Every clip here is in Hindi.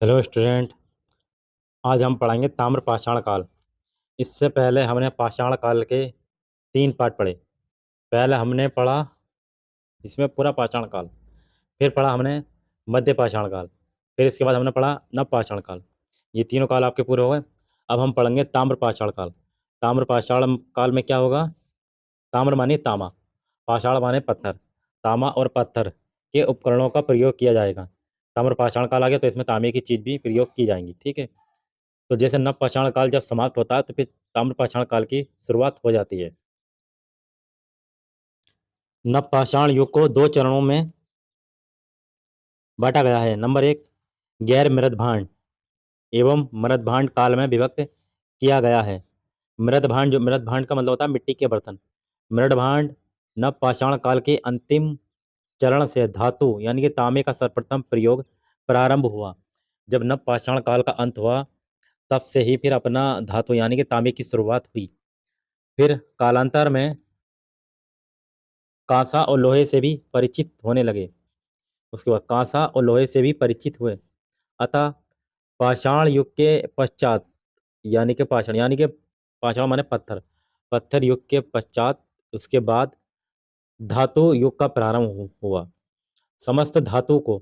Hello student. आज हम पढ़ेंगे ताम्र पाषाण काल। इससे पहले हमने पाषाण काल के 3 पार्ट पढ़े। पहले हमने पढ़ा इसमें पूरा पाषाण काल, फिर पढ़ा हमने मध्य पाषाण काल, फिर इसके बाद हमने पढ़ा नव पाषाण काल। ये तीनों काल आपके पूरे हो गए। अब हम पढ़ेंगे ताम्र पाषाण काल। ताम्र पाषाण काल में क्या होगा? ताम्र माने तामा, पाषाण माने पत्थर। तामा और पत्थर के उपकरणों का प्रयोग किया जाएगा। ताम्र पाषाण काल आ गया तो इसमें तांबे की चीज़ भी प्रयोग की जाएंगी। ठीक है। तो जैसे नव पाषाण काल जब समाप्त होता है तो फिर ताम्र पाषाण काल की शुरुआत हो जाती है। नव पाषाण युग को 2 चरणों में बांटा गया है। नंबर 1, गैर मृदभांड एवं मृदभांड काल में विभक्त किया गया है। मृदभांड का मतलब होता है मिट्टी के बर्तन। मृदभांड नव पाषाण काल के अंतिम चरण से धातु यानी कि तांबे का सर्वप्रथम प्रयोग प्रारंभ हुआ। जब नव पाषाण काल का अंत हुआ तब से ही फिर अपना धातु यानी कि तांबे की शुरुआत हुई। फिर कालांतर में कांसा और लोहे से भी परिचित होने लगे। उसके बाद कांसा और लोहे से भी परिचित हुए। अतः पाषाण युग के पश्चात यानी कि पाषाण माने पत्थर, पत्थर युग के पश्चात उसके बाद धातु युग का प्रारंभ हुआ। समस्त धातु को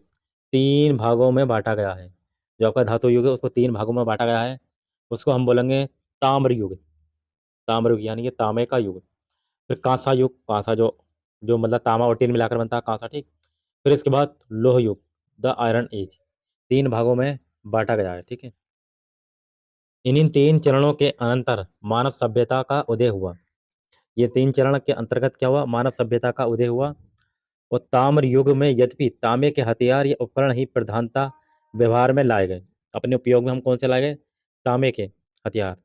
3 भागों में बांटा गया है। जो आपका धातु युग है उसको 3 भागों में बांटा गया है। उसको हम बोलेंगे ताम्र युग। ताम्र युग यानी कि तांबे का युग। फिर कांसा युग, कांसा जो जो मतलब तांबा और टीन मिलाकर बनता है कांसा। ठीक। फिर इसके बाद लोह युग, द आयरन एज। 3 भागों में बांटा गया है। ठीक है। इन्हीं 3 चरणों के अनंतर मानव सभ्यता का उदय हुआ। ये 3 चरण के अंतर्गत क्या हुआ? मानव सभ्यता का उदय हुआ। और ताम्र युग में यद्यपि तांबे के हथियार या उपकरण ही प्रधानता व्यवहार में लाए गए। अपने उपयोग में हम कौन से लाए गए? तांबे के हथियार।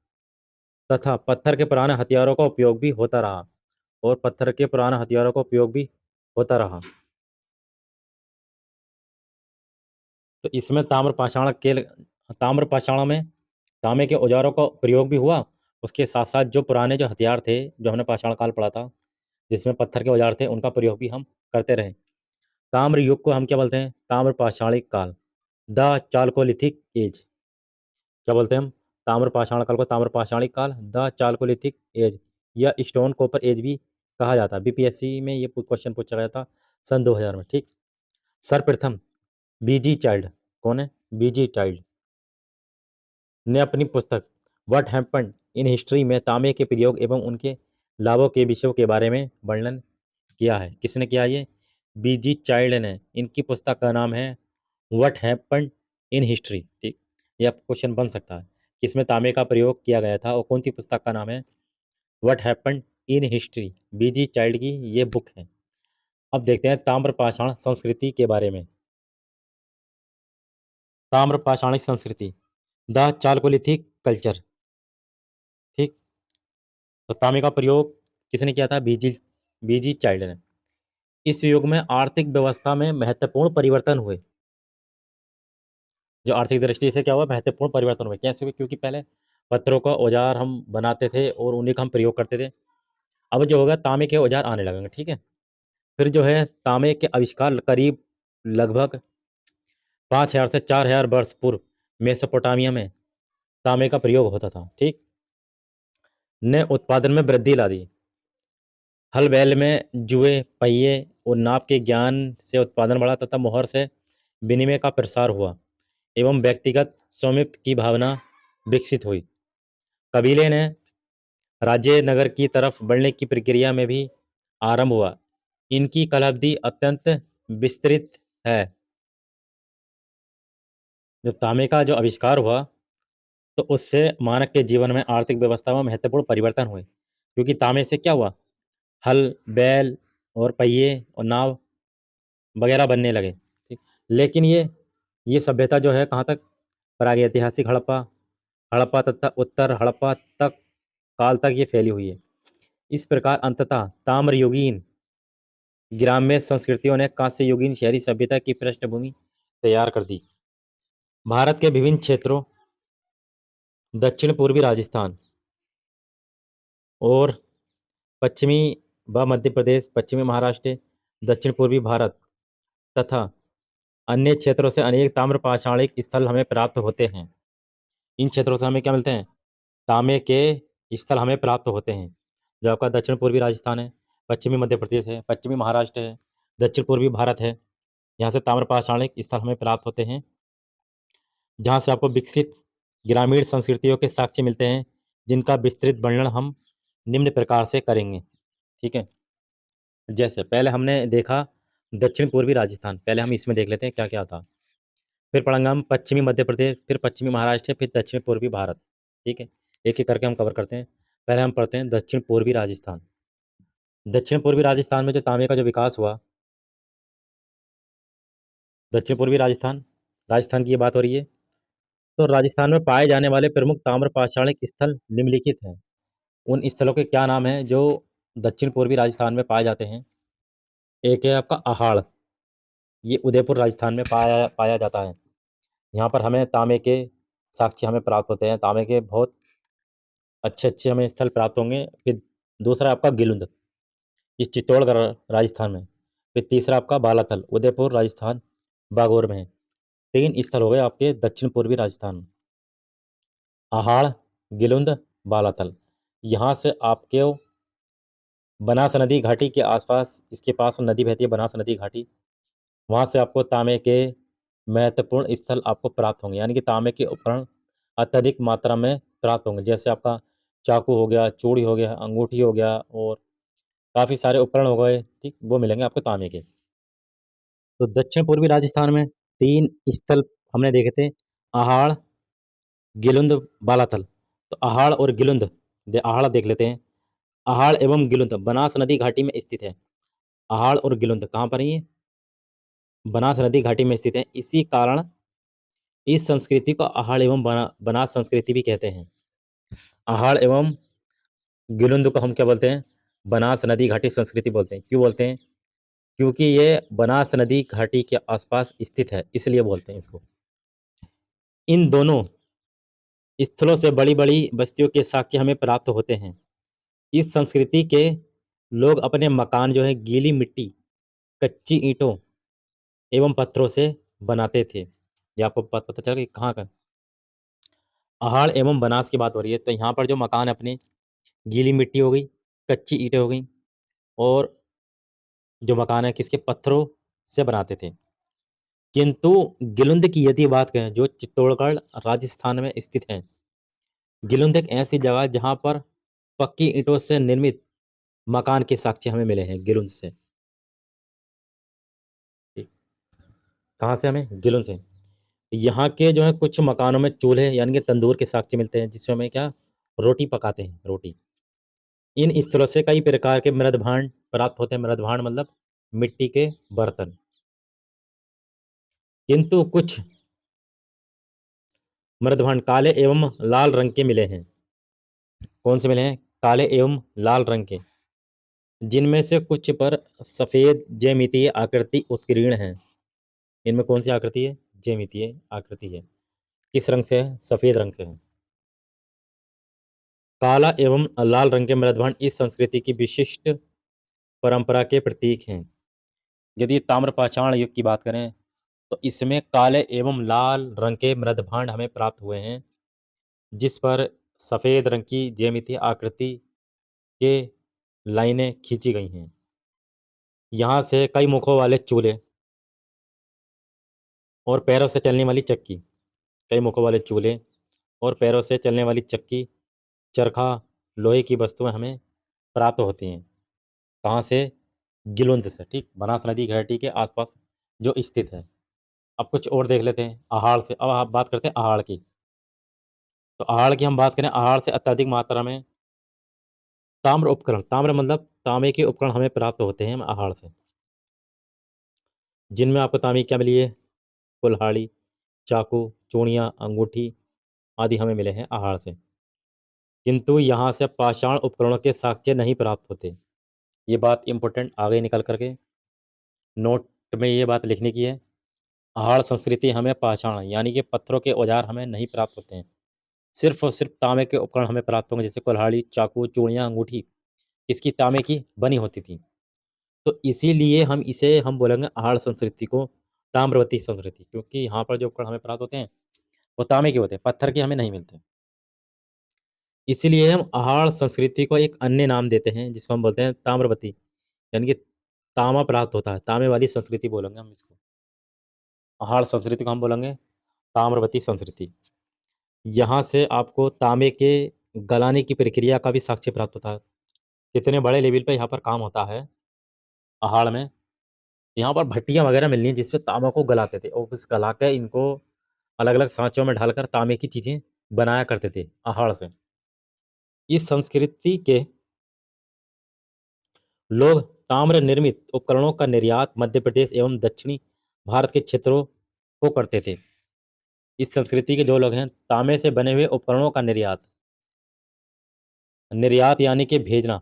तथा पत्थर के पुराने हथियारों का उपयोग भी होता रहा। और पत्थर के पुराने हथियारों का उपयोग भी होता रहा। तो इसमें ताम्र पाषाण में तांबे के औजारों का प्रयोग भी हुआ। उसके साथ साथ जो पुराने जो हथियार थे जो हमने पाषाण काल पढ़ा था जिसमें पत्थर के औजार थे उनका प्रयोग भी हम करते रहे। ताम्र युग को हम क्या बोलते हैं? ताम्र पाषाणिक काल, द चाल्कोलिथिक एज। क्या बोलते हैं हम? ताम्र पाषाण काल को ताम्र पाषाणिक काल, द चाल्कोलिथिक एज या स्टोन कोपर एज भी कहा जाता है। बीपीएससी में ये क्वेश्चन पूछा गया था सन 2000 में। ठीक। सर्वप्रथम बीजी चाइल्ड, कौन है? बीजी चाइल्ड ने अपनी पुस्तक व्हाट हैपेंड इन हिस्ट्री में तांबे के प्रयोग एवं उनके लाभों के विषयों के बारे में वर्णन किया है। किसने किया ये? बीजी चाइल्ड ने। इनकी पुस्तक का नाम है व्हाट हैपेंड इन हिस्ट्री। ठीक। ये आपका क्वेश्चन बन सकता है किसमें तांबे का प्रयोग किया गया था और कौन सी पुस्तक का नाम है? What happened in history. बीजी चाइल्ड की ये बुक है। अब देखते हैं ताम्र पाषाण संस्कृति के बारे में। ताम्र पाषाणिक संस्कृति, द चाल्कोलिथिक कल्चर। ठीक। तो तांबे का प्रयोग किसने किया था? बीजी बीजी चाइल्ड ने। इस युग में आर्थिक व्यवस्था में महत्वपूर्ण परिवर्तन हुए। जो आर्थिक दृष्टि से क्या हुआ? महत्वपूर्ण परिवर्तन हुए। कैसे हुए? क्योंकि पहले पत्थरों का औजार हम बनाते थे और उन्हीं का हम प्रयोग करते थे। अब जो होगा तांबे के औजार आने लगेंगे। ठीक है। फिर जो है तांबे के आविष्कार करीब लगभग 5000 से 4000 वर्ष पूर्व मेसोपोटामिया में तांबे का प्रयोग होता था। ठीक। ने उत्पादन में वृद्धि ला दी। हल बैल में जुए, पहिए और नाप के ज्ञान से उत्पादन बढ़ा तथा मोहर से विनिमय का प्रसार हुआ एवं व्यक्तिगत स्वामित्व की भावना विकसित हुई। कबीले ने राज्य नगर की तरफ बढ़ने की प्रक्रिया में भी आरंभ हुआ। इनकी कालावधि अत्यंत विस्तृत है। जब तांबे का जो आविष्कार हुआ तो उससे मानव के जीवन में आर्थिक व्यवस्था में महत्वपूर्ण परिवर्तन हुए। क्योंकि तांबे से क्या हुआ? हल, बैल और पहिए और नाव वगैरह बनने लगे। ठीक। लेकिन ये सभ्यता जो है कहाँ तक? प्रागैतिहासिक हड़प्पा, हड़प्पा तथा उत्तर हड़प्पा तक काल तक ये फैली हुई है। इस प्रकार अंततः ताम्रयुगीन ग्राम्य संस्कृतियों ने कांस्य युगीन शहरी सभ्यता की पृष्ठभूमि तैयार कर दी। भारत के विभिन्न क्षेत्रों, दक्षिण पूर्वी राजस्थान और पश्चिमी व मध्य प्रदेश, पश्चिमी महाराष्ट्र, दक्षिण पूर्वी भारत तथा अन्य क्षेत्रों से अनेक ताम्र पाषाणिक स्थल हमें प्राप्त होते हैं। इन क्षेत्रों से हमें क्या मिलते हैं? तांबे के स्थल हमें प्राप्त होते हैं। जो आपका दक्षिण पूर्वी राजस्थान है, पश्चिमी मध्य प्रदेश है, पश्चिमी महाराष्ट्र है, दक्षिण पूर्वी भारत है। यहाँ से ताम्र पाषाणिक स्थल हमें प्राप्त होते हैं, जहाँ से आपको विकसित ग्रामीण संस्कृतियों के साक्ष्य मिलते हैं, जिनका विस्तृत वर्णन हम निम्न प्रकार से करेंगे। ठीक है, जैसे पहले हमने देखा दक्षिण पूर्वी राजस्थान, पहले हम इसमें देख लेते हैं क्या क्या था। फिर पढ़ेंगे हम पश्चिमी मध्य प्रदेश, फिर पश्चिमी महाराष्ट्र, फिर दक्षिण पूर्वी भारत। ठीक है, एक एक करके हम कवर करते हैं। पहले हम पढ़ते हैं दक्षिण पूर्वी राजस्थान। दक्षिण पूर्वी राजस्थान में जो तांबे का जो विकास हुआ, दक्षिण पूर्वी राजस्थान, राजस्थान की ये बात हो रही है। तो राजस्थान में पाए जाने वाले प्रमुख ताम्र पाषाणिक स्थल निम्नलिखित हैं। उन स्थलों के क्या नाम हैं जो दक्षिण पूर्वी राजस्थान में पाए जाते हैं? एक है आपका अहाड़, ये उदयपुर राजस्थान में पाया पाया जाता है। यहाँ पर हमें तांबे के साक्ष्य हमें प्राप्त होते हैं, तांबे के बहुत अच्छे अच्छे हमें स्थल प्राप्त होंगे। फिर दूसरा आपका गिलुंद, ये चित्तौड़गढ़ राजस्थान में। फिर तीसरा आपका बालाथल, उदयपुर राजस्थान, बागौर में है। 3 स्थल हो गए आपके दक्षिण पूर्वी राजस्थान में, अहाड़, गिलुंद, बालाथल। यहाँ से आपके बनास नदी घाटी के आसपास, इसके पास नदी बहती है बनास नदी घाटी, वहाँ से आपको तांबे के महत्वपूर्ण स्थल आपको प्राप्त होंगे, यानी कि तांबे के उपकरण अत्यधिक मात्रा में प्राप्त होंगे। जैसे आपका चाकू हो गया, चूड़ी हो गया, अंगूठी हो गया, और काफ़ी सारे उपकरण हो गए, ठीक, वो मिलेंगे आपको तांबे के। तो दक्षिण पूर्वी राजस्थान में 3 स्थल हमने देखे थे, अहाड़, गिलुंद, बालाथल। तो अहाड़ और गिलुंद, अहाड़ देख लेते हैं। अहाड़ एवं गिलुंद बनास नदी घाटी में स्थित है। अहाड़ और गिलुंद कहाँ पर है ये? बनास नदी घाटी में स्थित है। इसी कारण इस संस्कृति को अहाड़ एवं बनास संस्कृति भी कहते हैं। अहाड़ एवं गिलुंद को हम क्या बोलते हैं? बनास नदी घाटी संस्कृति बोलते हैं। क्यों बोलते हैं? क्योंकि ये बनास नदी घाटी के आसपास स्थित है, इसलिए बोलते हैं इसको। इन दोनों स्थलों से बड़ी-बड़ी बस्तियों के साक्ष्य हमें प्राप्त होते हैं। इस संस्कृति के लोग अपने मकान जो है गीली मिट्टी, कच्ची ईंटों एवं पत्थरों से बनाते थे। ये आपको पता चला कि कहाँ का? अहाड़ एवं बनास की बात हो रही है। तो यहाँ पर जो मकान है अपने, गीली मिट्टी हो गई, कच्ची ईंटें हो गई, और जो मकान है किसके? पत्थरों से बनाते थे। किंतु गिलुंद की यदि बात करें, जो चित्तौड़गढ़ राजस्थान में स्थित है, गिलुंद एक ऐसी जगह है जहाँ पर पक्की ईंटों से निर्मित मकान के साक्ष्य हमें मिले हैं गिलुंद से। ठीक। कहाँ से हमें? गिलुंद से। यहाँ के जो है कुछ मकानों में चूल्हे यानी कि तंदूर के साक्ष्य मिलते हैं, जिसमें हमें क्या? रोटी पकाते हैं, रोटी। इन स्थलों से कई प्रकार के मृद भांड प्राप्त होते हैं। मृद भांड मतलब मिट्टी के बर्तन। किंतु कुछ मृद भांड काले एवं लाल रंग के मिले हैं। कौन से मिले हैं? काले एवं लाल रंग के, जिनमें से कुछ पर सफेद ज्यामितीय आकृति उत्कीर्ण है। इनमें कौन सी आकृति है? ज्यामितीय आकृति है। किस रंग से है? सफेद रंग से है। काला एवं लाल रंग के मृदभांड इस संस्कृति की विशिष्ट परंपरा के प्रतीक हैं। यदि ताम्रपाषाण युग की बात करें, तो इसमें काले एवं लाल रंग के मृदभांड हमें प्राप्त हुए हैं, जिस पर सफेद रंग की ज्यामितीय आकृति के लाइनें खींची गई हैं। यहाँ से कई मुखों वाले चूल्हे और पैरों से चलने वाली चक्की, कई मुखों वाले चूल्हे और पैरों से चलने वाली चक्की, चरखा, लोहे की वस्तुएं हमें प्राप्त होती हैं। कहाँ से? गिलुंद से। ठीक, बनास नदी घाटी के आसपास जो स्थित है। अब कुछ और देख लेते हैं अहाड़ से। अब आप बात करते हैं अहाड़ की। तो अहाड़ की हम बात करें, अहाड़ से अत्यधिक मात्रा में ताम्र उपकरण, ताम्र मतलब तांबे के उपकरण हमें प्राप्त होते हैं अहाड़ से, जिनमें आपको तांबे की क्या मिली है? कुल्हाड़ी, चाकू, चूड़ियाँ, अंगूठी आदि हमें मिले हैं अहाड़ से। किंतु यहाँ से पाषाण उपकरणों के साक्ष्य नहीं प्राप्त होते। ये बात इंपॉर्टेंट आगे निकल करके नोट में ये बात लिखने की है। अहाड़ संस्कृति हमें पाषाण यानी कि पत्थरों के औजार हमें नहीं प्राप्त होते हैं। सिर्फ़ और सिर्फ़ तांबे के उपकरण हमें प्राप्त होंगे, जैसे कुल्हाड़ी, चाकू, चूड़ियाँ, अंगूठी, इसकी तांबे की बनी होती थी। तो इसीलिए हम बोलेंगे अहाड़ संस्कृति को ताम्रवती संस्कृति, क्योंकि यहाँ पर जो उपकरण हमें प्राप्त होते हैं वो तांबे के होते हैं, पत्थर के हमें नहीं मिलते। इसीलिए हम अहाड़ संस्कृति को एक अन्य नाम देते हैं जिसको हम बोलते हैं ताम्रवती, यानी कि तांबा प्राप्त होता है, तांबे वाली संस्कृति बोलेंगे हम इसको। अहाड़ संस्कृति को हम बोलेंगे ताम्रवती संस्कृति। यहाँ से आपको तांबे के गलाने की प्रक्रिया का भी साक्ष्य प्राप्त होता है। कितने बड़े लेवल पे यहाँ पर काम होता है अहाड़ में। यहाँ पर भट्टियाँ वगैरह मिलनी है जिसपे तांबा को गलाते थे और उस गला के इनको अलग-अलग साँचों में ढालकर तांबे की चीज़ें बनाया करते थे अहाड़ से। इस संस्कृति के लोग ताम्र निर्मित उपकरणों का निर्यात मध्य प्रदेश एवं दक्षिणी भारत के क्षेत्रों को करते थे। इस संस्कृति के जो लोग हैं तांबे से बने हुए उपकरणों का निर्यात निर्यात यानी कि भेजना,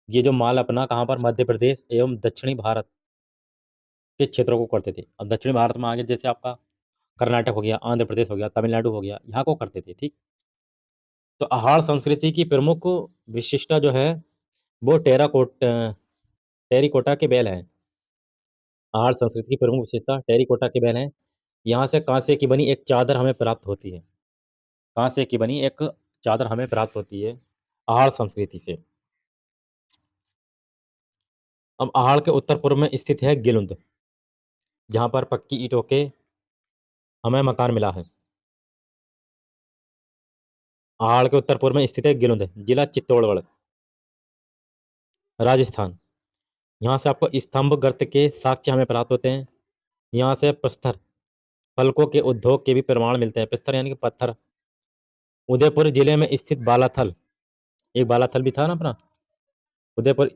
ये जो माल अपना कहाँ पर मध्य प्रदेश एवं दक्षिणी भारत के क्षेत्रों को करते थे। अब दक्षिणी भारत में आगे जैसे आपका कर्नाटक हो गया, आंध्र प्रदेश हो गया, तमिलनाडु हो गया, यहाँ को करते थे, ठीक। तो अहाड़ संस्कृति की प्रमुख विशिष्टता जो है वो टेराकोटा के बैल हैं। अहाड़ संस्कृति की प्रमुख विशेषता टेराकोटा के बैल हैं। यहाँ से कांसे की बनी एक चादर हमें प्राप्त होती है। कांसे की बनी एक चादर हमें प्राप्त होती है अहाड़ संस्कृति से। अब अहाड़ के उत्तर पूर्व में स्थित है गिलुंद, जहाँ पर पक्की ईंटों के हमें मकान मिला है। अहाड़ के उत्तर पूर्व में स्थित है गिलुंद, जिला चित्तौड़गढ़, राजस्थान। यहाँ से आपको स्तंभ गर्त के साक्ष्य हमें प्राप्त होते हैं। यहाँ से प्रस्तर फलकों के उद्योग के भी प्रमाण मिलते हैं। प्रस्तर यानी कि पत्थर। उदयपुर जिले में स्थित बालाथल, एक बालाथल भी था ना अपना, उदयपुर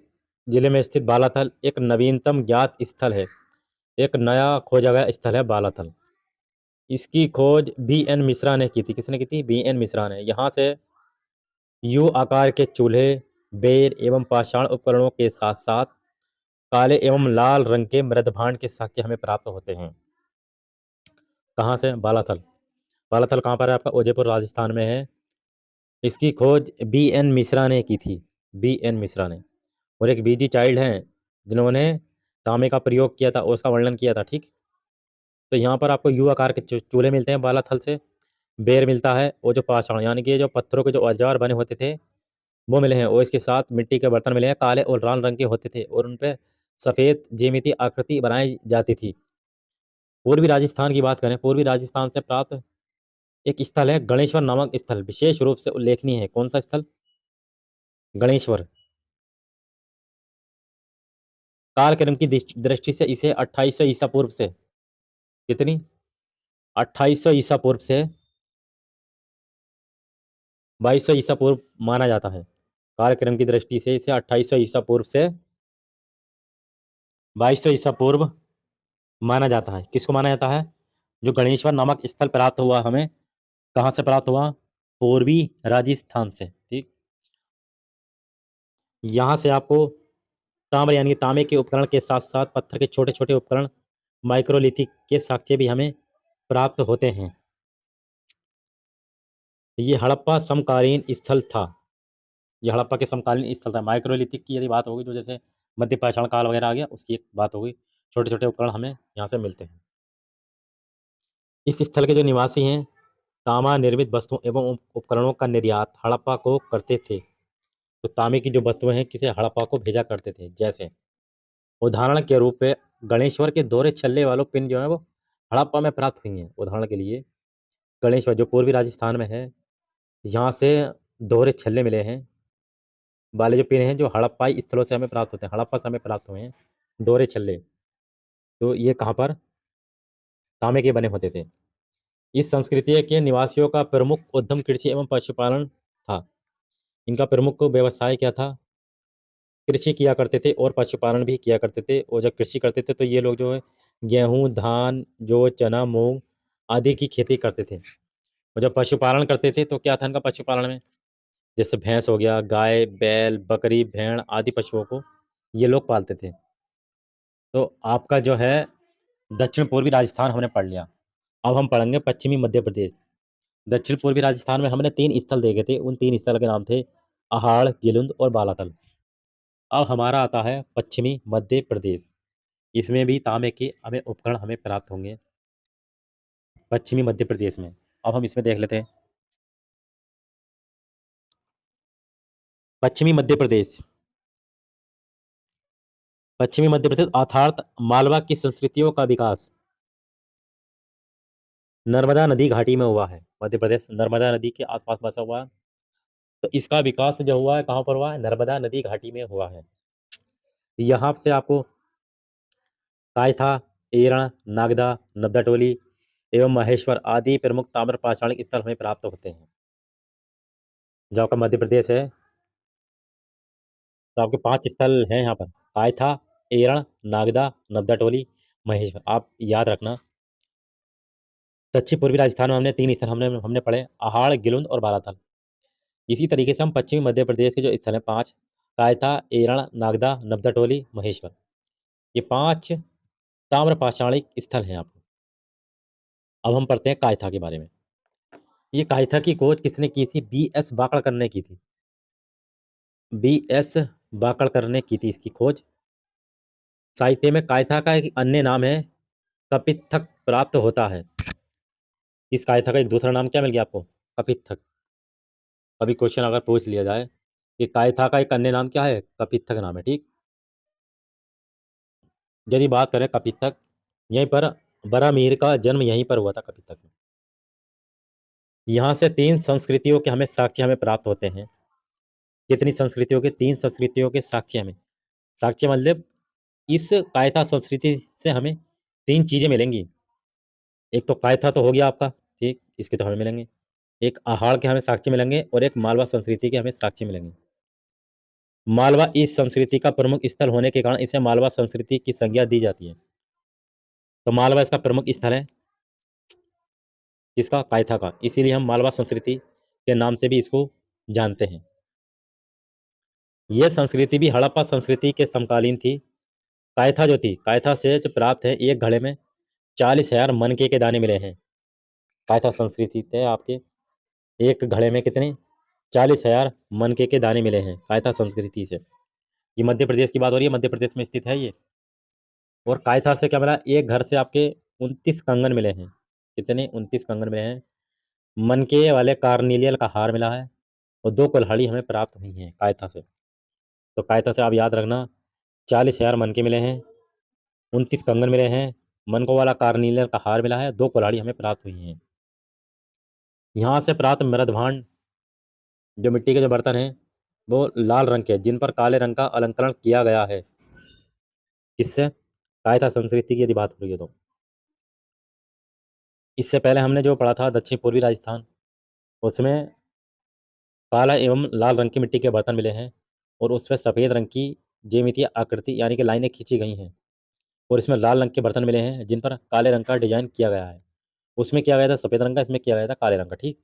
जिले में स्थित बालाथल एक नवीनतम ज्ञात स्थल है। एक नया खोजा गया स्थल है बालाथल। इसकी खोज बी एन मिश्रा ने की थी। किसने की थी? बी एन मिश्रा ने। यहाँ से यू आकार के चूल्हे, बेर एवं पाषाण उपकरणों के साथ साथ काले एवं लाल रंग के मृदभांड के साक्ष्य हमें प्राप्त होते हैं। कहाँ से? बालाथल। बालाथल कहाँ पर है आपका? उदयपुर राजस्थान में है। इसकी खोज बी एन मिश्रा ने की थी, बी एन मिश्रा ने। और एक बीजी चाइल्ड हैं जिन्होंने तांबे का प्रयोग किया था और उसका वर्णन किया था, ठीक। तो यहाँ पर आपको यू आकार के चूल्हे मिलते हैं बालाथल से, बेर मिलता है और जो पाषाण यानी कि जो पत्थरों के जो औजार बने होते थे वो मिले हैं और इसके साथ मिट्टी के बर्तन मिले हैं, काले और लाल रंग के होते थे और उन पे सफ़ेद ज्यामितीय आकृति बनाई जाती थी। पूर्वी राजस्थान की बात करें, पूर्वी राजस्थान से प्राप्त एक स्थल है गणेश्वर नामक स्थल, विशेष रूप से उल्लेखनीय है। कौन सा स्थल? गणेश्वर। कालक्रम की दृष्टि से इसे 2800 ईसा पूर्व से, कितनी? 2800 ईसा पूर्व से 2200 ईसा पूर्व माना जाता है। कालक्रम की दृष्टि से इसे 2800 ईसा पूर्व से 2200 ईसा पूर्व माना जाता है। किसको माना जाता है? जो गणेश्वर नामक स्थल प्राप्त हुआ हमें, कहाँ से प्राप्त हुआ? पूर्वी राजस्थान से, ठीक। यहाँ से आपको तांबे यानी कि तांबे के उपकरण के साथ साथ पत्थर के छोटे छोटे उपकरण माइक्रोलिथिक के साक्ष्य भी हमें प्राप्त होते हैं। ये हड़प्पा समकालीन स्थल था। ये हड़प्पा के समकालीन स्थल था। माइक्रोलिथिक की यदि बात होगी तो जैसे मध्य पाषाण काल वगैरह आ गया, उसकी एक बात होगी। छोटे छोटे उपकरण हमें यहाँ से मिलते हैं। इस स्थल के जो निवासी हैं तांबा निर्मित वस्तुओं एवं उपकरणों का निर्यात हड़प्पा को करते थे। तो तांबे की जो वस्तुएं हैं किसे? हड़प्पा को भेजा करते थे। जैसे उदाहरण के रूप में गणेश्वर के दोहरे छल्ले वालों पिन जो है वो हड़प्पा में प्राप्त हुई हैं। उदाहरण के लिए गणेश्वर जो पूर्वी राजस्थान में है, यहाँ से दोहरे छल्ले मिले हैं वाले जो पिन हैं जो हड़प्पाई स्थलों से हमें प्राप्त होते हैं, हड़प्पा से हमें प्राप्त हुए हैं दोहरे छल्ले। तो ये कहाँ पर? तांबे के बने होते थे। इस संस्कृति के निवासियों का प्रमुख उद्यम कृषि एवं पशुपालन था। इनका प्रमुख व्यवसाय क्या था? कृषि किया करते थे और पशुपालन भी किया करते थे। और जब कृषि करते थे तो ये लोग जो है गेहूँ, धान, जौ, चना, मूंग आदि की खेती करते थे। और जब पशुपालन करते थे तो क्या था इनका पशुपालन में? जैसे भैंस हो गया, गाय, बैल, बकरी, भेड़ आदि पशुओं को ये लोग पालते थे। तो आपका जो है दक्षिण पूर्वी राजस्थान हमने पढ़ लिया। अब हम पढ़ेंगे पश्चिमी मध्य प्रदेश। दक्षिण पूर्वी राजस्थान में हमने 3 स्थल देखे थे। उन 3 स्थल के नाम थे अहाड़, गिलुंद और बालातल। अब हमारा आता है पश्चिमी मध्य प्रदेश। इसमें भी तांबे के हमें उपकरण हमें प्राप्त होंगे पश्चिमी मध्य प्रदेश में। अब हम इसमें देख लेते हैं पश्चिमी मध्य प्रदेश। पश्चिमी मध्य प्रदेश अर्थात मालवा की संस्कृतियों का विकास नर्मदा नदी घाटी में हुआ है। मध्य प्रदेश नर्मदा नदी के आसपास बसा हुआ है, तो इसका विकास जो हुआ है कहाँ पर हुआ है? नर्मदा नदी घाटी में हुआ है। यहाँ से आपको कायथा, एरण, नागदा, नब्दाटोली एवं महेश्वर आदि प्रमुख ताम्र पाषाणिक स्थल हमें प्राप्त होते हैं। जो आपका मध्य प्रदेश है, तो आपके 5 स्थल हैं यहाँ पर, कायथा, एरण, नागदा, नब्दाटोली, महेश्वर। आप याद रखना, दक्षिण पूर्वी राजस्थान में हमने 3 स्थल हमने हमने पढ़े, अहाड़, गिलुंद और बालाथल। इसी तरीके से हम पश्चिमी मध्य प्रदेश के जो स्थल हैं 5, कायथा, एरण, नागदा, नब्दाटोली, महेश्वर, ये 5 ताम्र पाषाणिक स्थल हैं आपको। अब हम पढ़ते हैं कायथा के बारे में। ये कायथा की खोज किसने की थी? बी.एस. बाकड़कर ने की थी। बी.एस. बाकड़कर ने की थी इसकी खोज। साहित्य में कायथा का एक अन्य नाम है कपित्थक प्राप्त होता है। इस कायथा का एक दूसरा नाम क्या मिल गया आपको? कपित्थक। कभी क्वेश्चन अगर पूछ लिया जाए कि कायथा का एक अन्य नाम क्या है? कपित्थक नाम है, ठीक। यदि बात करें कपित्थक, यहीं पर बरामीर का जन्म यहीं पर हुआ था, कपित्थक में। यहाँ से 3 संस्कृतियों के हमें साक्ष्य हमें प्राप्त होते हैं। कितनी संस्कृतियों के? 3 संस्कृतियों के साक्ष्य हमें। साक्ष्य मतलब इस कायथा संस्कृति से हमें 3 चीज़ें मिलेंगी। एक तो कायथा तो हो गया आपका, ठीक, इसके तो हमें मिलेंगे। एक आहाड़ के हमें साक्ष्य मिलेंगे और एक मालवा संस्कृति के हमें साक्ष्य मिलेंगे। मालवा इस संस्कृति का प्रमुख स्थल होने के कारण इसे मालवा संस्कृति की संज्ञा दी जाती है। तो मालवा इसका प्रमुख स्थल है, किसका? कायथा का। इसीलिए हम मालवा संस्कृति के नाम से भी इसको जानते हैं। यह संस्कृति भी हड़प्पा संस्कृति के समकालीन थी। कायथा जो थी, कायथा से जो प्राप्त है, एक घड़े में 40,000 मनके के दाने मिले हैं। कायथा संस्कृति थे आपके, एक घड़े में कितने? 40,000 मनके के दाने मिले हैं कायथा संस्कृति से। ये मध्य प्रदेश की बात हो रही है, मध्य प्रदेश में स्थित है ये। और कायथा से क्या मिला? एक घर से आपके 29 कंगन मिले हैं। कितने? 29 कंगन मिले हैं। मनके वाले कार्निलियल का हार मिला है और 2 कुल्हाड़ी हमें प्राप्त हुई हैं कायथा से। तो कायथा से आप याद रखना, 40,000 मनके मिले हैं, 29 कंगन मिले हैं, मनकों वाला कार्निलियल का हार मिला है, 2 कुल्हाड़ी हमें प्राप्त हुई हैं। यहाँ से प्राप्त मृदभांड, जो मिट्टी के जो बर्तन हैं, वो लाल रंग के, जिन पर काले रंग का अलंकरण किया गया है। किससे? कायथा संस्कृति की यदि बात हो रही है तो। इससे पहले हमने जो पढ़ा था दक्षिण पूर्वी राजस्थान, उसमें काला एवं लाल रंग की मिट्टी के बर्तन मिले हैं और उसमें सफ़ेद रंग की ज्यामितीय आकृति यानी कि लाइनें खींची गई हैं और इसमें लाल रंग के बर्तन मिले हैं जिन पर काले रंग का डिजाइन किया गया है। उसमें किया गया था सफ़ेद रंग का, इसमें किया गया था काले रंग का, ठीक।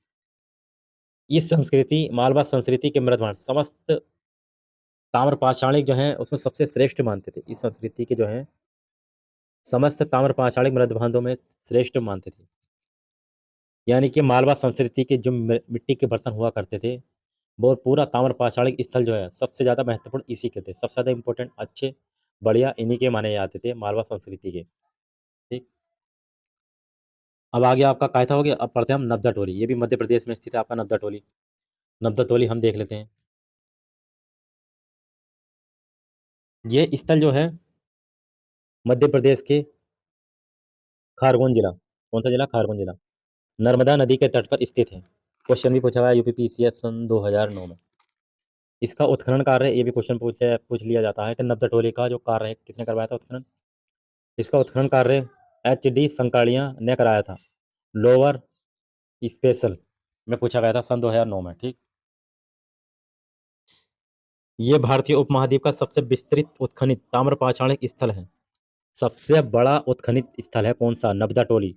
इस संस्कृति मालवा संस्कृति के मृदभांड समस्त ताम्र पाषाणिक जो हैं उसमें सबसे श्रेष्ठ मानते थे। इस संस्कृति के जो हैं समस्त ताम्र पाषाणिक मृदभांडों में श्रेष्ठ मानते थे। यानी कि मालवा संस्कृति के जो मिट्टी के बर्तन हुआ करते थे, वो पूरा ताम्र पाषाणिक स्थल जो है सबसे ज़्यादा महत्वपूर्ण इसी के थे। सबसे ज़्यादा इंपॉर्टेंट, अच्छे, बढ़िया इन्हीं के माने जाते थे, मालवा संस्कृति के, ठीक। अब आ गया आपका कायथा हो गया। अब पढ़ते हैं हम नब्दा टोली। ये भी मध्य प्रदेश में स्थित है आपका नब्दा टोली। नब्दा टोली हम देख लेते हैं। ये स्थल जो है मध्य प्रदेश के खारगोन जिला। कौन सा जिला? खारगोन जिला। नर्मदा नदी के तट पर स्थित है। क्वेश्चन भी पूछा हुआ है यूपीपीसीएस सन 2009 में। इसका उत्खनन कार्य, ये भी क्वेश्चन पूछ लिया जाता है कि नब्दा टोली का जो कार्य है किसने करवाया था उत्खनन? इसका उत्खनन कार्य एच.डी. संकाड़िया ने कराया था। लोअर स्पेशल में पूछा गया था सन 2009 में, ठीक। ये भारतीय उपमहाद्वीप का सबसे विस्तृत उत्खनित ताम्र पाषाणिक स्थल है। सबसे बड़ा उत्खनित स्थल है कौन सा? नब्दा टोली।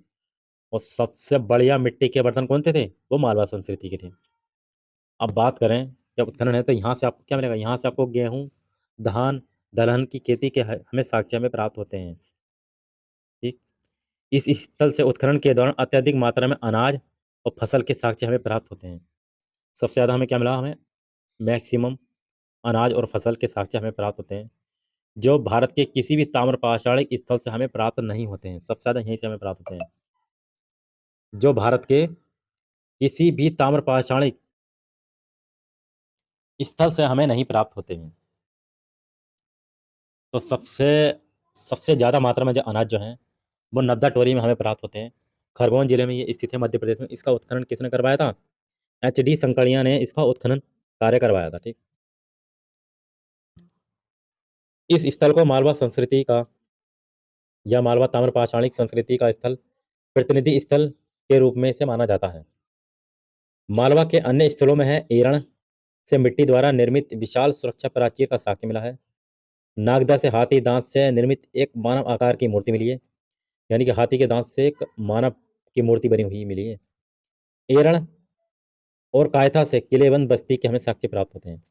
और सबसे बढ़िया मिट्टी के बर्तन कौन से थे? वो मालवा संस्कृति के थे। अब बात करें जब उत्खनन है तो यहाँ से आपको क्या मिलेगा? यहाँ से आपको गेहूँ, धान, दलहन की खेती के हमें साक्ष्य में प्राप्त होते हैं, ठीक। इस स्थल से उत्खनन के दौरान अत्यधिक मात्रा में अनाज और फसल के साक्ष्य हमें प्राप्त होते हैं। सबसे ज़्यादा हमें क्या मिला? हमें मैक्सिमम अनाज और फसल के साक्ष्य हमें प्राप्त होते हैं। जो भारत के किसी भी ताम्र पाषाणिक स्थल से हमें प्राप्त नहीं होते हैं, सबसे ज़्यादा यहीं से हमें प्राप्त होते हैं। जो भारत के किसी भी ताम्र पाषाणिक स्थल से हमें नहीं प्राप्त होते हैं। तो सबसे सबसे ज़्यादा मात्रा में जो अनाज जो हैं, वो नब्दा टोरी में हमें प्राप्त होते हैं। खरगोन जिले में ये स्थित है, मध्य प्रदेश में। इसका उत्खनन किसने करवाया था? एच.डी. संकड़िया ने इसका उत्खनन कार्य करवाया था, ठीक। इस स्थल को मालवा संस्कृति का या मालवा ताम्र पाषाणिक संस्कृति का स्थल प्रतिनिधि स्थल के रूप में इसे माना जाता है। मालवा के अन्य स्थलों में है एरण से मिट्टी द्वारा निर्मित विशाल सुरक्षा प्राचीर का साक्ष्य मिला है। नागदा से हाथी दांत से निर्मित एक मानव आकार की मूर्ति मिली है, यानी कि हाथी के दांत से एक मानव की मूर्ति बनी हुई मिली है। एरण और कायथा से किलेबंद बस्ती के हमें साक्ष्य प्राप्त होते हैं।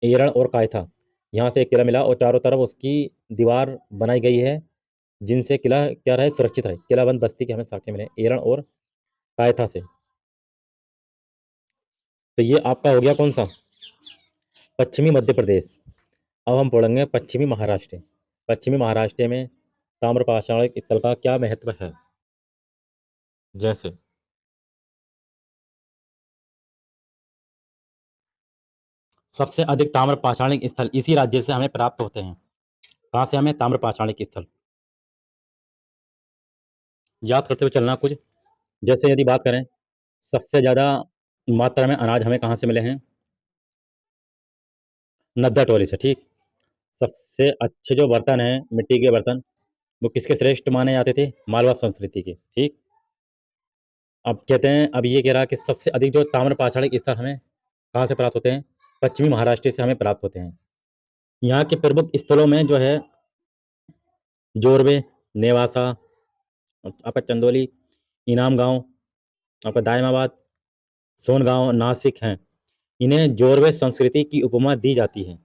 एरण और कायथा, यहाँ से एक किला मिला और चारों तरफ उसकी दीवार बनाई गई है, जिनसे किला क्या रहे, सुरक्षित रहे। किलाबंद बस्ती के हमें साक्ष्य मिले एरण और कायथा से। तो ये आपका हो गया कौन सा? पश्चिमी मध्य प्रदेश। अब हम पढ़ेंगे पश्चिमी महाराष्ट्र। पश्चिमी महाराष्ट्र में ताम्रपाषाणिक स्थल का क्या महत्व है? जैसे सबसे अधिक ताम्रपाषाणिक स्थल इसी राज्य से हमें प्राप्त होते हैं। कहाँ से हमें ताम्रपाषाणिक स्थल? याद करते हुए चलना कुछ। जैसे यदि बात करें, सबसे ज़्यादा मात्रा में अनाज हमें कहाँ से मिले हैं? नद्दा टोली से, ठीक। सबसे अच्छे जो बर्तन हैं, मिट्टी के बर्तन, वो किसके श्रेष्ठ माने जाते थे? मालवा संस्कृति के, ठीक। अब कहते हैं, अब ये कह रहा है कि सबसे अधिक जो ताम्र पाषाणिक स्थल हमें कहाँ से प्राप्त होते हैं? पश्चिमी महाराष्ट्र से हमें प्राप्त होते हैं। यहाँ के प्रमुख स्थलों में जो है जोरवे, नेवासा, आपका चंदौली, इनाम गांव, आपका दायमाबाद, सोनगांव, नासिक हैं। इन्हें जोरवे संस्कृति की उपमा दी जाती है।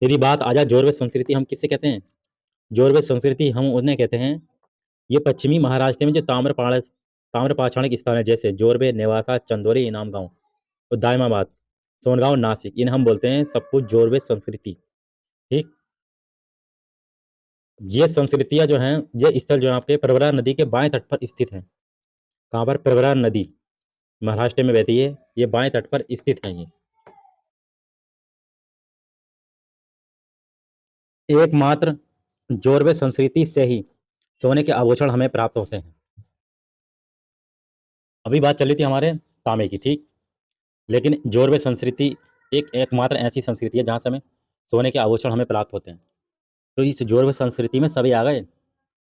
यदि बात आ जाए जोरवे संस्कृति हम किससे कहते हैं? जोरवे संस्कृति हम उन्हें कहते हैं, ये पश्चिमी महाराष्ट्र में जो ताम्र पाषाणिक स्थान है, जैसे जोरवे, नेवासा, चंदौली, इनाम गांव और दायमाबाद, सोनगांव, नासिक, इन्हें हम बोलते हैं सब कुछ जोरवे संस्कृति, ठीक। ये संस्कृतियां जो हैं, ये स्थल जो है आपके प्रवरा नदी के बाएं तट पर स्थित हैं। कहाँ पर? प्रवरा नदी महाराष्ट्र में बहती है, ये बाएं तट पर स्थित है। ये एकमात्र जोरवे संस्कृति से ही सोने के आभूषण हमें प्राप्त होते हैं। अभी बात चली थी हमारे तांबे की, ठीक। लेकिन जोरवे संस्कृति एक एकमात्र ऐसी संस्कृति है जहाँ से हमें सोने के आभूषण हमें प्राप्त होते हैं। तो इस जोरवे संस्कृति में सभी आ गए,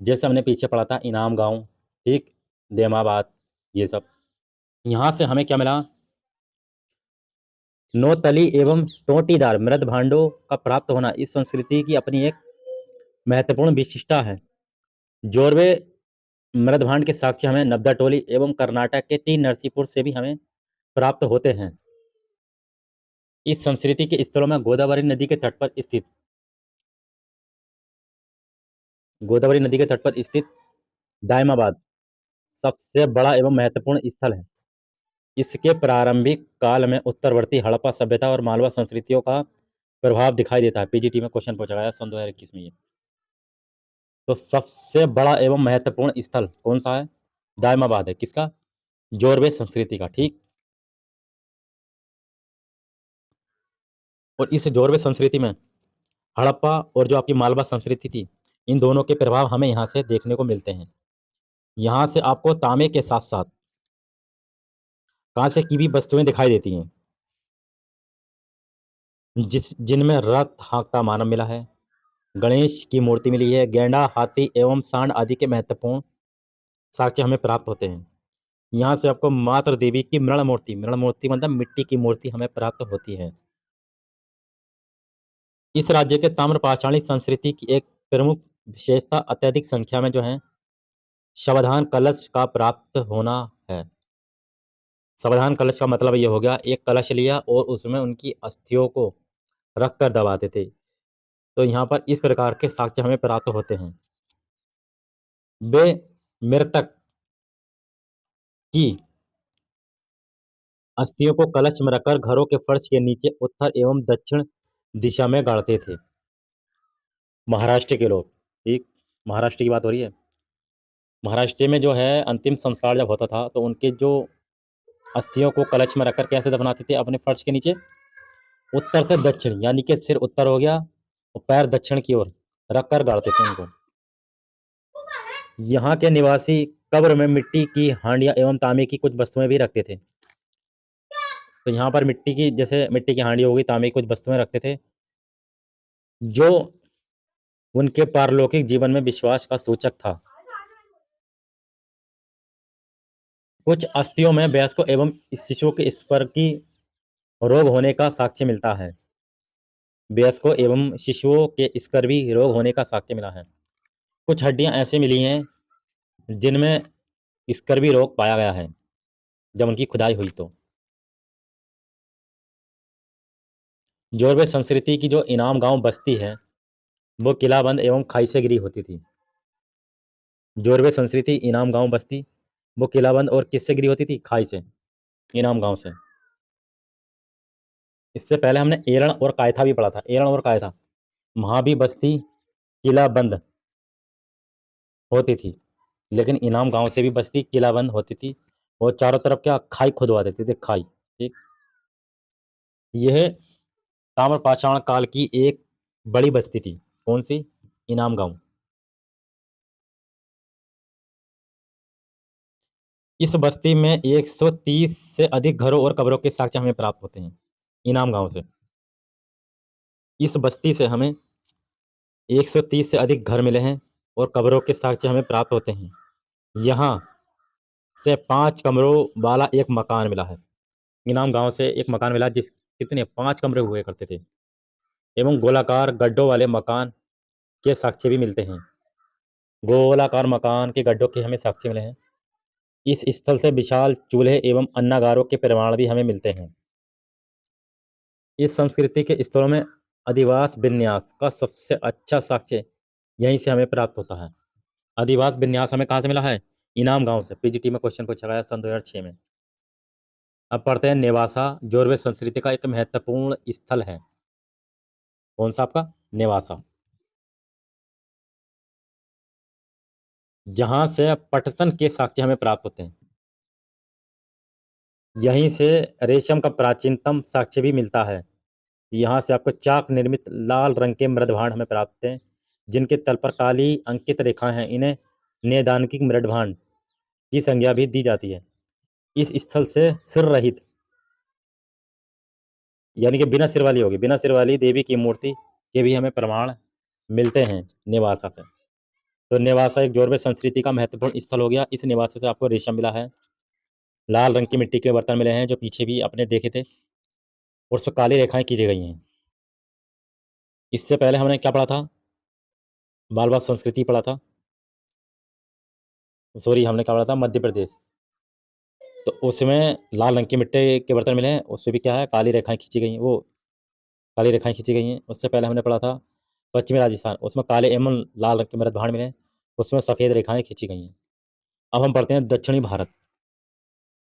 जैसे हमने पीछे पढ़ा था इनाम गांव, ठीक, देमाबाद, ये सब। यहाँ से हमें क्या मिला? नौतली एवं टोटीदार मृद भांडों का प्राप्त होना इस संस्कृति की अपनी एक महत्वपूर्ण विशिष्टता है। जोरवे मृद भांड के साक्ष्य हमें नब्दा टोली एवं कर्नाटक के टी नरसीपुर से भी हमें प्राप्त होते हैं। इस संस्कृति के स्थलों में गोदावरी नदी के तट पर स्थित दायमाबाद सबसे बड़ा एवं महत्वपूर्ण स्थल है। इसके प्रारंभिक काल में उत्तरवर्ती हड़प्पा सभ्यता और मालवा संस्कृतियों का प्रभाव दिखाई देता है। पीजीटी में क्वेश्चन पूछा गया सन 2021 में ये। तो सबसे बड़ा एवं महत्वपूर्ण स्थल कौन सा है? दायमाबाद है। किसका? जोरवे संस्कृति का, ठीक। और इस जोरवे संस्कृति में हड़प्पा और जो आपकी मालवा संस्कृति थी, इन दोनों के प्रभाव हमें यहाँ से देखने को मिलते हैं। यहाँ से आपको तांबे के साथ साथ कांसे की भी वस्तुएं दिखाई देती हैं, जिनमें रथ हाँकता मानव मिला है, गणेश की मूर्ति मिली है, गैंडा, हाथी एवं सांड आदि के महत्वपूर्ण साक्ष्य हमें प्राप्त होते हैं। यहाँ से आपको मातृ देवी की मृण मूर्ति मतलब मिट्टी की मूर्ति हमें प्राप्त होती है। इस राज्य के ताम्रपाषाणी संस्कृति की एक प्रमुख विशेषता अत्यधिक संख्या में जो है सावधान कलश का प्राप्त होना है। सावधान कलश का मतलब ये हो गया, एक कलश लिया और उसमें उनकी अस्थियों को रख कर दबाते थे। तो यहाँ पर इस प्रकार के साक्ष्य हमें प्राप्त होते हैं। वे मृतक की अस्थियों को कलश में रखकर घरों के फर्श के नीचे उत्तर एवं दक्षिण दिशा में गाड़ते थे। महाराष्ट्र के लोग, ठीक, महाराष्ट्र की बात हो रही है। महाराष्ट्र में जो है अंतिम संस्कार जब होता था तो उनके जो अस्थियों को कलश में रखकर कैसे दफनाते थे अपने फर्श के नीचे, उत्तर से दक्षिण, यानी कि सिर उत्तर हो गया और पैर दक्षिण की ओर रखकर गाड़ते थे उनको। यहाँ के निवासी कब्र में मिट्टी की हांडियां एवं तांबे की कुछ वस्तुएं भी रखते थे। तो यहाँ पर मिट्टी की, जैसे मिट्टी की हांडी हो गई, तांबे की कुछ वस्तुएं रखते थे, जो उनके पारलौकिक जीवन में विश्वास का सूचक था। कुछ अस्थियों में वयस्कों एवं शिशुओं के स्पर की रोग होने का साक्ष्य मिलता है। वयस्कों एवं शिशुओं के स्कर्वी रोग होने का साक्ष्य मिला है। कुछ हड्डियां ऐसे मिली हैं जिनमें स्कर्वी रोग पाया गया है जब उनकी खुदाई हुई तो। जोरवे संस्कृति की जो इनाम गांव बस्ती है वो किलाबंद एवं खाई से घिरी होती थी। जोरवे संस्कृति इनाम गांव बस्ती वो किलाबंद और किससे घिरी होती थी? खाई से, इनाम गांव से। इससे पहले हमने एरण और कायथा भी पढ़ा था। एरण और कायथा, वहां भी बस्ती किलाबंद होती थी, लेकिन इनाम गांव से भी बस्ती किलाबंद होती थी और चारों तरफ क्या, खाई खुदवा देते थे, खाई। ठीक, यह ताम्रपाषाण काल की एक बड़ी बस्ती थी। कौन सी? इनाम गांव। इस बस्ती में 130 से अधिक घरों और कब्रों के साक्ष्य हमें प्राप्त होते हैं इनाम गांव से। इस बस्ती से हमें 130 से अधिक घर मिले हैं और कब्रों के साक्ष्य हमें प्राप्त होते हैं। यहाँ से 5 कमरों वाला एक मकान मिला है। इनाम गांव से एक मकान मिला जिस कितने 5 कमरे हुए करते थे, एवं गोलाकार गड्ढों वाले मकान के साक्ष्य भी मिलते हैं। गोलाकार मकान के गड्ढों के हमें साक्ष्य मिले हैं। इस स्थल से विशाल चूल्हे एवं अन्नागारों के प्रमाण भी हमें मिलते हैं। इस संस्कृति के स्थलों में अधिवास विन्यास का सबसे अच्छा साक्ष्य यहीं से हमें प्राप्त होता है। अधिवास विन्यास हमें कहाँ से मिला है? इनाम गांव से। पीजीटी में क्वेश्चन पूछा गया सन 2006 में। अब पढ़ते हैं नेवासा, जोरवे संस्कृति का एक महत्वपूर्ण स्थल है। कौन सा आपका? नेवासा, जहां से पटसन के साक्ष्य हमें प्राप्त होते हैं। यहीं से रेशम का प्राचीनतम साक्ष्य भी मिलता है। यहाँ से आपको चाक निर्मित लाल रंग के मृदभांड हमें प्राप्त हैं, जिनके तल पर काली अंकित रेखाएं हैं। इन्हें नैदानिक मृदभांड की संज्ञा भी दी जाती है। इस स्थल से सिर रहित, यानी कि बिना सिर वाली होगी, बिना सिर वाली देवी की मूर्ति के भी हमें प्रमाण मिलते हैं नेवासा से। तो नेवासा एक जोरवे संस्कृति का महत्वपूर्ण स्थल हो गया। इस नेवासा से आपको रेशम मिला है, लाल रंग की मिट्टी के बर्तन मिले हैं जो पीछे भी आपने देखे थे, और उस पर काली रेखाएं खींची गई हैं। इससे पहले हमने क्या पढ़ा था? मालवा संस्कृति पढ़ा था, सॉरी हमने क्या पढ़ा था? मध्य प्रदेश। तो उसमें लाल रंग की मिट्टी के बर्तन मिले हैं, उसमें भी क्या है, काली रेखाएं खींची गई हैं, वो काली रेखाएं खींची गई हैं। उससे पहले हमने पढ़ा था पश्चिमी राजस्थान, उसमें काले एवं लाल रंग के मृदभांड मिले हैं, उसमें सफ़ेद रेखाएं खींची गई हैं। अब हम पढ़ते हैं दक्षिणी भारत।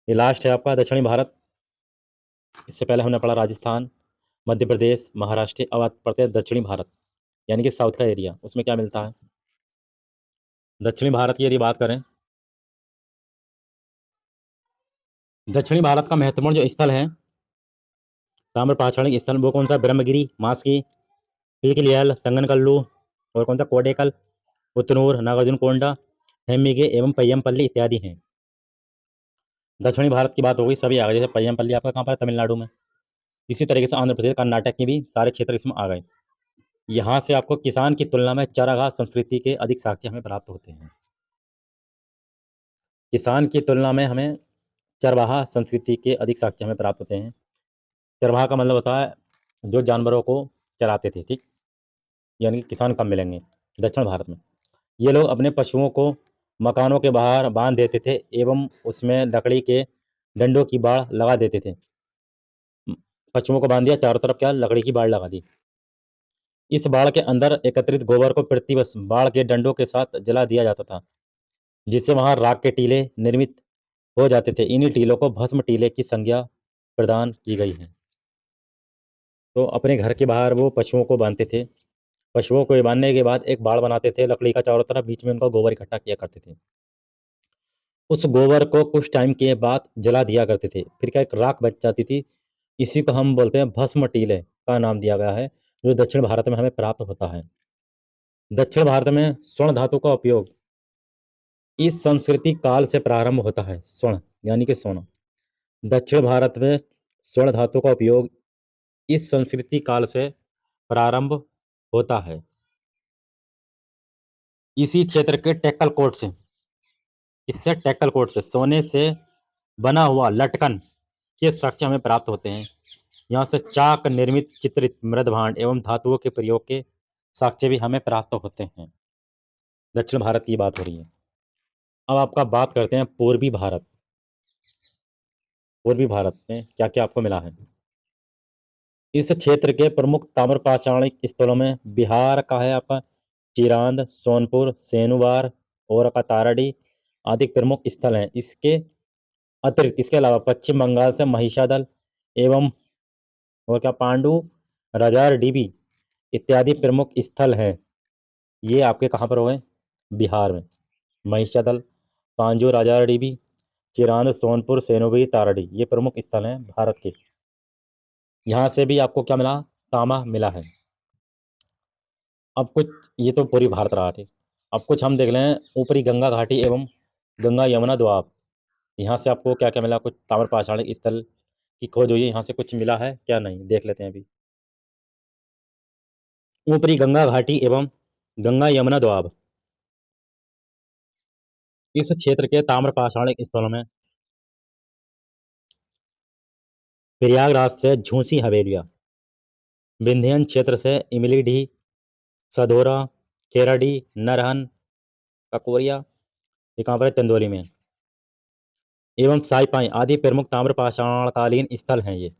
ये लास्ट है आपका दक्षिणी भारत। इससे पहले हमने पढ़ा राजस्थान, मध्य प्रदेश, महाराष्ट्र। अब आप पढ़ते हैं दक्षिणी भारत, यानी कि साउथ का एरिया। उसमें क्या मिलता है? दक्षिणी भारत की यदि बात करें, दक्षिणी भारत का महत्वपूर्ण जो स्थल है ताम्रपाषाणिक स्थल, वो कौन सा? ब्रह्मगिरी, मास्की, पीकलियल, संगनकल्लू, और कौन सा? कोडेकल, पुतनूर, नागार्जुनकोंडा, हेम्मिगे एवं पय्यमपल्ली इत्यादि हैं। दक्षिणी भारत की बात हो गई, सभी आ गए। जैसे पय्यमपल्ली आपका कहाँ पर है? तमिलनाडु में। इसी तरीके से आंध्र प्रदेश, कर्नाटक के भी सारे क्षेत्र इसमें आ गए। यहाँ से आपको किसान की तुलना में चारागाह संस्कृति के अधिक साक्ष्य हमें प्राप्त होते हैं। किसान की तुलना में हमें चरवाहा संस्कृति के अधिक साक्ष्य हमें प्राप्त होते हैं। चरवाहा का मतलब होता है जो जानवरों को चराते थे, ठीक, यानी कि किसान कम मिलेंगे दक्षिण भारत में। ये लोग अपने पशुओं को मकानों के बाहर बांध देते थे एवं उसमें लकड़ी के डंडों की बाड़ लगा देते थे। पशुओं को बांध दिया, चारों तरफ क्या, लकड़ी की बाड़ लगा दी। इस बाड़ के अंदर एकत्रित गोबर को प्रतिवर्ष बाड़ के डंडों के साथ जला दिया जाता था, जिससे वहां राख के टीले निर्मित हो जाते थे। इन्हीं टीलों को भस्म टीले की संज्ञा प्रदान की गई है। तो अपने घर के बाहर वो पशुओं को बांधते थे, पशुओं को बांधने के बाद एक बाड़ बनाते थे लकड़ी का चारों तरफ, बीच में उनका गोबर इकट्ठा किया करते थे। उस गोबर को कुछ टाइम के बाद जला दिया करते थे, फिर क्या एक राख बच जाती थी। इसी को हम बोलते हैं भस्म टीले का नाम दिया गया है, जो दक्षिण भारत में हमें प्राप्त होता है। दक्षिण भारत में स्वर्ण धातु का उपयोग इस संस्कृति काल से प्रारंभ होता है। स्वर्ण यानी कि सोना। दक्षिण भारत में स्वर्ण धातु का उपयोग इस संस्कृति काल से प्रारंभ होता है। इसी क्षेत्र के टेक्कल कोट से, इससे टेक्कल कोट से सोने से बना हुआ लटकन के साक्ष्य हमें प्राप्त होते हैं। यहाँ से चाक निर्मित चित्रित मृद भांड एवं धातुओं के प्रयोग के साक्ष्य भी हमें प्राप्त होते हैं। दक्षिण भारत की बात हो रही है। अब आपका बात करते हैं पूर्वी भारत। पूर्वी भारत में क्या क्या आपको मिला है। इस क्षेत्र के प्रमुख ताम्रपाषाणिक स्थलों में बिहार का है आपका चिरांद, सोनपुर, सेनुवार और का ताराडी आदि प्रमुख स्थल हैं। इसके अतिरिक्त इसके अलावा पश्चिम बंगाल से महिषादल एवं और क्या पांडु, राजार डीबी इत्यादि प्रमुख स्थल हैं। ये आपके कहाँ पर हुए? बिहार में। महिषादल, पांजू, राजार डीबी, चिरांद, सोनपुर, सेनोबी, ताराडी ये प्रमुख स्थल हैं भारत के। यहाँ से भी आपको क्या मिला? तांबा मिला है। अब कुछ, ये तो पूरी भारत रहा, ठीक। अब कुछ हम देख लें ऊपरी गंगा घाटी एवं गंगा यमुना दोआब। यहाँ से आपको क्या क्या मिला? कुछ ताम्रपाषाणिक स्थल की खोज हुई है, यहाँ से कुछ मिला है क्या? नहीं, देख लेते हैं अभी। ऊपरी गंगा घाटी एवं गंगा यमुना दोआब इस क्षेत्र के ताम्रपाषाणिक स्थलों में प्रयागराज से झूसी हवेलियाँ, विंध्यन क्षेत्र से इमलीडीह, सधोरा, केराडी, नरहन, ककोरिया ये कहाँ पर है? चंदौली में। एवं साइपाई आदि प्रमुख ताम्रपाषाणकालीन स्थल हैं ये।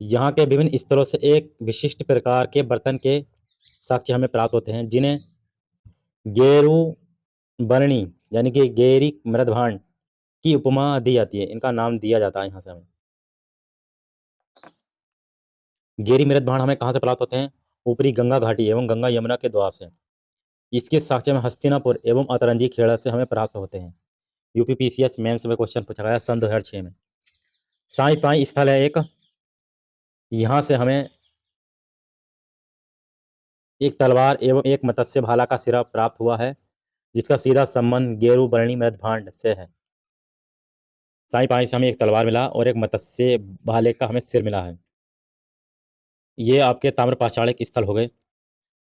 यहाँ के विभिन्न स्थलों से एक विशिष्ट प्रकार के बर्तन के साक्ष्य हमें प्राप्त होते हैं, जिन्हें गेरू बरणी यानी कि गेरी मृदभांड की उपमा दी जाती है। इनका नाम दिया जाता है यहाँ से हमें। गेरी मृदभांड हमें कहाँ से प्राप्त होते हैं? ऊपरी गंगा घाटी एवं गंगा यमुना के द्वार से। इसके साक्ष्य में हस्तिनापुर एवं अतरंजी खेड़ा से हमें प्राप्त होते हैं। यूपीपीसीएस मेंस में क्वेश्चन पूछा गया सन 2006 में। साई पाई स्थल है एक, यहाँ से हमें एक तलवार एवं एक मत्स्य भाला का सिरा प्राप्त हुआ है, जिसका सीधा संबंध गेरू बरणी मृदभांड से है। साई पाई से हमें एक तलवार मिला और एक मत्स्य भाले का हमें सिर मिला है। ये आपके ताम्रपाषाणिक स्थल हो गए।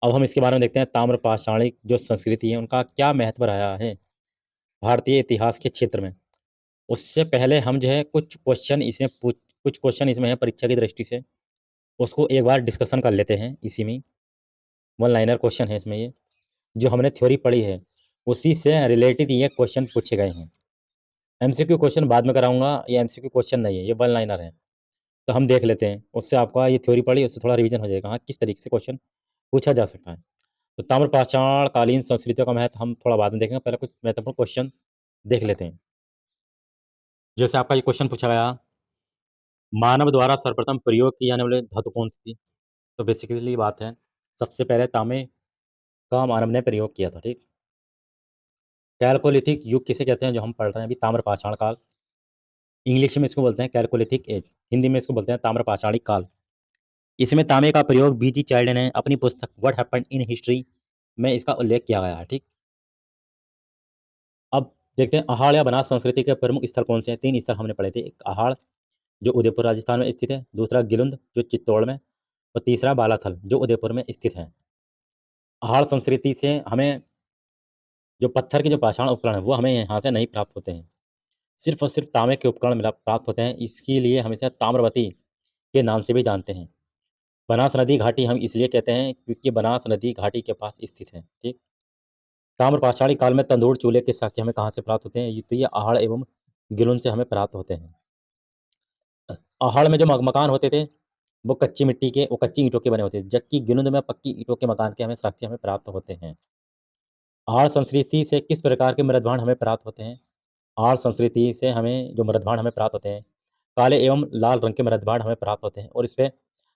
अब हम इसके बारे में देखते हैं ताम्रपाषाणिक जो संस्कृति है उनका क्या महत्व रहा है भारतीय इतिहास के क्षेत्र में। उससे पहले हम जो है कुछ क्वेश्चन इसमें है परीक्षा की दृष्टि से, उसको एक बार डिस्कशन कर लेते हैं। इसी में वन लाइनर क्वेश्चन है इसमें, ये जो हमने थ्योरी पढ़ी है उसी से रिलेटेड ये क्वेश्चन पूछे गए हैं। एमसीक्यू क्वेश्चन बाद में कराऊंगा, ये एमसीक्यू क्वेश्चन नहीं है, ये वन लाइनर है। तो हम देख लेते हैं, उससे आपका ये थ्योरी पढ़ी उससे थोड़ा रिवीजन हो जाएगा, हाँ किस तरीके से क्वेश्चन पूछा जा सकता है। तो ताम्रपाषाणकालीन संस्कृतियों का महत्व हम थोड़ा बाद में देखेंगे, पहले कुछ महत्वपूर्ण क्वेश्चन देख लेते हैं। जैसे आपका ये क्वेश्चन पूछा गया, मानव द्वारा सर्वप्रथम प्रयोग की जाने वाली धातु कौन सी थी? तो बेसिकली बात है, सबसे पहले तांबे का मानव ने प्रयोग किया था, ठीक। कैल्कोलिथिक युग किसे कहते हैं? जो हम पढ़ रहे हैं अभी, ताम्रपाषाण काल। इंग्लिश में इसको बोलते हैं कैल्कोलिथिक एज, हिंदी में इसको बोलते हैं ताम्रपाषाणिक काल। इसमें तांबे का प्रयोग बीजी चाइल्ड ने अपनी पुस्तक व्हाट हैपेंड इन हिस्ट्री में इसका उल्लेख किया गया है, ठीक। अब देखते हैं अहाड़ या बनास संस्कृति के प्रमुख स्थल कौन से हैं। 3 स्थल हमने पढ़े थे, एक अहाड़ जो उदयपुर राजस्थान में स्थित है, दूसरा गिलुंद जो चित्तौड़ में, और तीसरा बालाथल जो उदयपुर में स्थित है। अहाड़ संस्कृति से हमें जो पत्थर के जो पाषाण उपकरण है वो हमें यहाँ से नहीं प्राप्त होते हैं, सिर्फ और सिर्फ तांबे के उपकरण मिला प्राप्त होते हैं। इसके लिए हम इसे ताम्रवती के नाम से भी जानते हैं। बनास नदी घाटी हम इसलिए कहते हैं क्योंकि बनास नदी घाटी के पास स्थित है, ठीक। ताम्रपाषाणी काल में तंदूर चूल्हे के साक्ष्य हमें कहाँ से प्राप्त होते हैं? तो ये अहाड़ एवं गिलुन से हमें प्राप्त होते हैं। अहाड़ में जो मकान होते थे वो कच्ची मिट्टी के, वो कच्ची ईंटों के बने होते थे, जबकि गिलुंद में पक्की ईंटों के मकान के हमें साक्ष्य हमें प्राप्त होते हैं। अहाड़ संस्कृति से किस प्रकार के मृदभांड हमें प्राप्त होते हैं? अहाड़ संस्कृति से हमें जो मृदभांड हमें प्राप्त होते हैं, काले एवं लाल रंग के मृदभांड हमें प्राप्त होते हैं, और इस पर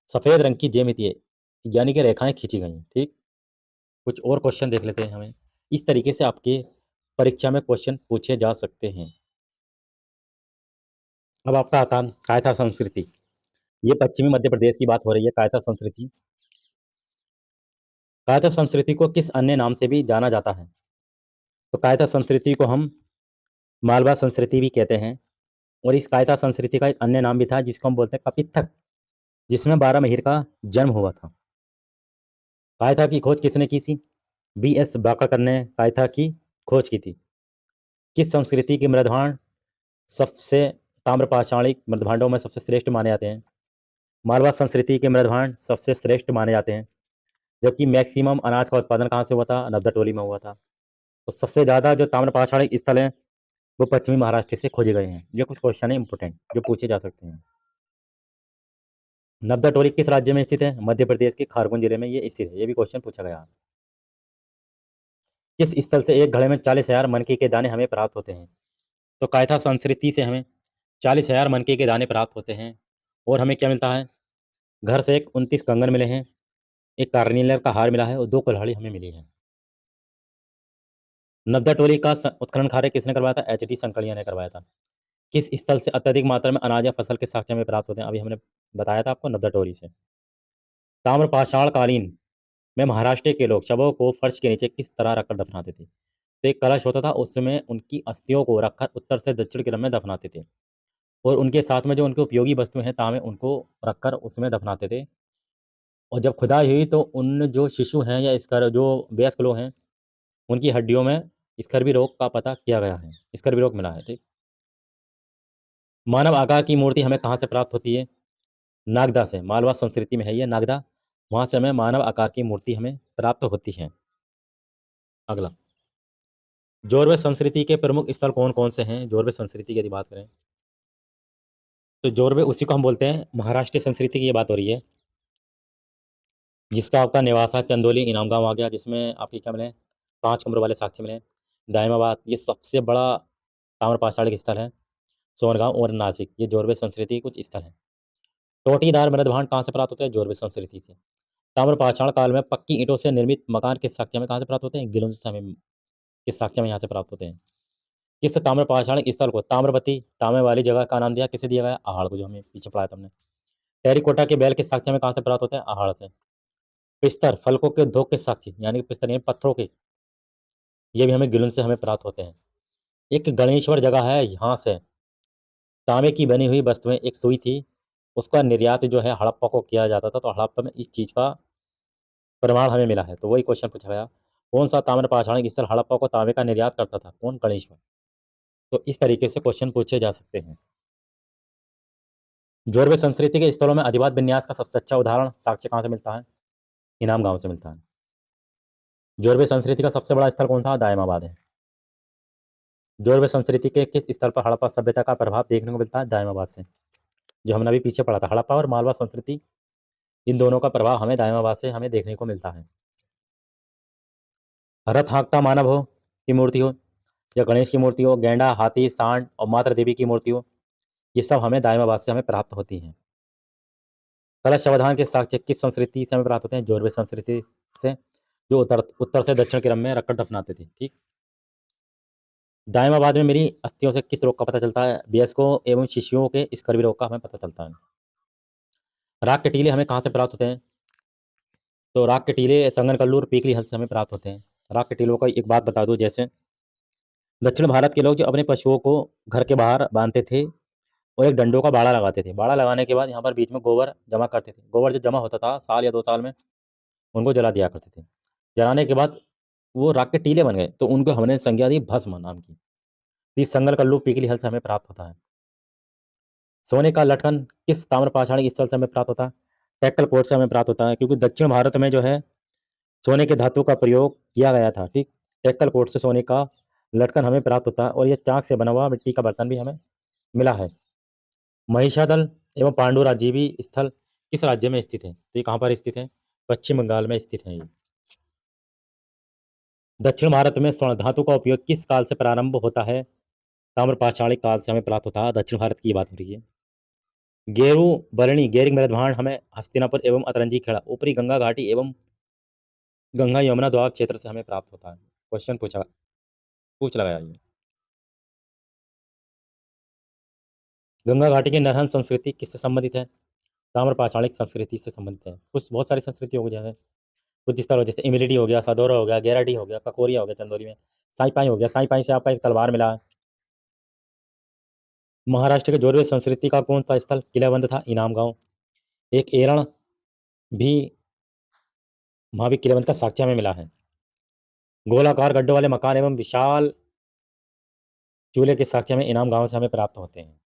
सफ़ेद रंग की ज्यामिति यानी कि रेखाएं खींची गई हैं। ठीक, कुछ और क्वेश्चन देख लेते हैं हमें। इस तरीके से आपके परीक्षा में क्वेश्चन पूछे जा सकते हैं। अब आपका आता है कायथा संस्कृति। ये पश्चिमी मध्य प्रदेश की बात हो रही है। कायथा संस्कृति, कायथा संस्कृति को किस अन्य नाम से भी जाना जाता है? तो कायथा संस्कृति को हम मालवा संस्कृति भी कहते हैं। और इस कायथा संस्कृति का एक अन्य नाम भी था जिसको हम बोलते हैं कपित्थक, जिसमें 12 महिर का जन्म हुआ था। कायथा की खोज किसने की थी? बी.एस. बाकरकर ने कायथा की खोज की थी। किस संस्कृति के मृदभांड सबसे ताम्रपाषाणिक मृदभांडों में सबसे श्रेष्ठ माने जाते हैं? मालवा संस्कृति के मृदभांड सबसे श्रेष्ठ माने जाते हैं। जबकि मैक्सिमम अनाज का उत्पादन कहाँ से हुआ था? नवदा टोली में हुआ था। तो सबसे ज़्यादा जो ताम्रपाषाणिक स्थल हैं वो पश्चिमी महाराष्ट्र से खोजे गए हैं। ये कुछ क्वेश्चन है इंपॉर्टेंट जो पूछे जा सकते हैं। नवदा टोली किस राज्य में स्थित है? मध्य प्रदेश के खारगोन जिले में ये स्थित है। ये भी क्वेश्चन पूछा गया। किस स्थल से एक घड़े में 40,000 मनके के दाने हमें प्राप्त होते हैं? तो कायथा संस्कृति से हमें 40,000 मनके के दाने प्राप्त होते हैं। और हमें क्या मिलता है? घर से एक 29 कंगन मिले हैं, एक कार्नियर का हार मिला है और 2 कुल्हाड़ी हमें मिली है। नवदा टोली का उत्खनन कार्य किसने करवाया था? एच डी संकलिया ने करवाया था। किस स्थल से अत्यधिक मात्रा में अनाज या फसल के साक्ष्य में प्राप्त होते हैं? अभी हमने बताया था आपको नवदा टोली से। ताम्रपाषाण कालीन में महाराष्ट्र के लोग शवों को फर्श के नीचे किस तरह रखकर दफनाते थे? तो एक कलश होता था, उसमें उनकी अस्थियों को रखकर उत्तर से दक्षिण क्रम में दफनाते थे। और उनके साथ में जो उनके उपयोगी वस्तुएं हैं तांबे, उनको रखकर उसमें दफनाते थे। और जब खुदाई हुई तो उन जो शिशु हैं या इसका जो वयस्क लोग हैं उनकी हड्डियों में स्कर्वी रोग का पता किया गया है। स्कर्वी रोग मिला है। ठीक, मानव आकार की मूर्ति हमें कहाँ से प्राप्त होती है? नागदा से। मालवा संस्कृति में है ये नागदा, वहाँ से हमें मानव आकार की मूर्ति हमें प्राप्त होती है। अगला, जोरवे संस्कृति के प्रमुख स्थल कौन कौन से हैं? जोरवे संस्कृति की यदि बात करें तो जोरवे उसी को हम बोलते हैं महाराष्ट्रीय संस्कृति की ये बात हो रही है, जिसका आपका निवासा चंदोली इनाम गांव आ गया, जिसमें आपके क्या मिले? 5 कमरों वाले साक्ष्य मिले। दायमाबाद ये सबसे बड़ा ताम्रपाषाणिक स्थल है। सोनगांव और नासिक ये जोरवे संस्कृति के कुछ स्थल हैं। टोटीदार मृदभांड कहाँ से प्राप्त होते हैं? जोरवे संस्कृति से। ताम्रपाषाण काल में पक्की ईंटों से निर्मित मकान किस साक्ष्य में कहाँ से प्राप्त होते हैं? गिलुन समय किस साक्ष्य में यहाँ से प्राप्त होते हैं। किस ताम्रपाषाणिक स्थल को ताम्रवती तांबे वाली जगह का नाम दिया? किसे दिया गया? आहाड़ को, जो हमें पीछे पढ़ाया था हमने। टेरिकोटा के बैल किस साक्ष्य में कहाँ से प्राप्त होते हैं? आहाड़ से। पिस्तर फलकों के उद्योग के साक्ष्य यानी कि पिस्तर यानी पत्थरों के, ये भी हमें गिलुन से हमें प्राप्त होते हैं। एक गणेश्वर जगह है, यहाँ से तांबे की बनी हुई वस्तुएं एक सुई थी, उसका निर्यात जो है हड़प्पा को किया जाता था। तो हड़प्पा में इस चीज़ का प्रमाण हमें मिला है। तो वही क्वेश्चन पूछा गया, कौन सा ताम्रपाषाणिक स्थल हड़प्पा को तांबे का निर्यात करता था? कौन? गणेश्वर। तो इस तरीके से क्वेश्चन पूछे जा सकते हैं। जोरवे संस्कृति के स्थलों में अधिवास विन्यास का सबसे अच्छा उदाहरण साक्ष्य कहाँ से मिलता है? इनाम गांव से मिलता है। जोरवे संस्कृति का सबसे बड़ा स्थल कौन था? दायमाबाद है। जोरवे संस्कृति के किस स्थल पर हड़प्पा सभ्यता का प्रभाव देखने को मिलता है? दायमाबाद से, जो हमने अभी पीछे पढ़ा था। हड़प्पा और मालवा संस्कृति, इन दोनों का प्रभाव हमें दायमाबाद से हमें देखने को मिलता है। रथ हाँकता मानव हो की मूर्ति हो या गणेश की मूर्ति हो, गैंडा, हाथी, सांड और मातृ देवी की मूर्ति हो, ये सब हमें दायमाबाद से हमें प्राप्त होती हैं। कलश अवधान के साक्ष्य किस संस्कृति से हमें प्राप्त होते हैं? जोरवे संस्कृति से, जो उत्तर उत्तर से दक्षिण क्रम में रखकर दफनाते थे। ठीक, दायमाबाद में मेरी अस्थियों से किस रोग का पता चलता है? वयस्कों एवं शिशुओं के स्कर्वी रोग का हमें पता चलता है। राग के टीले हमें कहाँ से प्राप्त होते हैं? तो राग के टीले संगन कल्लूर पीकली हल से हमें प्राप्त होते हैं। राग के टीलों का एक बात बता दूं, जैसे दक्षिण भारत के लोग जो अपने पशुओं को घर के बाहर बांधते थे और एक डंडों का बाड़ा लगाते थे। बाड़ा लगाने के बाद यहाँ पर बीच में गोबर जमा करते थे। गोबर जब जमा होता था साल या 2 साल में, उनको जला दिया करते थे। जलाने के बाद वो राख के टीले बन गए, तो उनको हमने संज्ञा दी भस्म नाम की। तो इस संगल कल्लू पीकली हल से हमें प्राप्त होता है। सोने का लटकन किस ताम्रपाषाणिक स्थल से हमें प्राप्त होता है? टेक्कल कोट से हमें प्राप्त होता है, क्योंकि दक्षिण भारत में जो है सोने के धातु का प्रयोग किया गया था। ठीक, टेक्कल कोट से सोने का लटकन हमें प्राप्त होता है। और यह चाक से बना हुआ मिट्टी का बर्तन भी हमें मिला है। महिषादल एवं पांडुराजीवी स्थल किस राज्य में स्थित है? तो ये कहाँ पर स्थित है? पश्चिम बंगाल में स्थित है ये। दक्षिण भारत में स्वर्ण धातु का उपयोग किस काल से प्रारंभ होता है? ताम्रपाषाणिक काल से हमें प्राप्त होता है। दक्षिण भारत की बात हो रही है। गेरू बरणी गैरिक मृदभांड हमें हस्तिनापुर एवं अतरंजी खेड़ा ऊपरी गंगा घाटी एवं गंगा यमुना दोआब क्षेत्र से हमें प्राप्त होता है। क्वेश्चन पूछ लगाया ये। गंगा घाटी की नरहन संस्कृति किससे संबंधित है? ताम्र पाषाणिक संस्कृति से संबंधित है। कुछ बहुत सारी संस्कृति हो गया है, कुछ इस तरह जैसे इमिलिडी हो गया, सदौरा हो गया, गेराडी हो गया, ककोरिया हो गया चंदौली में, साईपाई हो गया। साईपाई से आपका एक तलवार मिला है। महाराष्ट्र के जोरवे संस्कृति का कौन सा स्थल किलाबंद था? इनाम गांव। एक एरण भी वहां भी किलाबंद का साक्ष्य में मिला है। गोलाकार गड्ढों वाले मकान एवं विशाल चूल्हे के साक्ष्य में इनाम गांव से हमें प्राप्त होते हैं।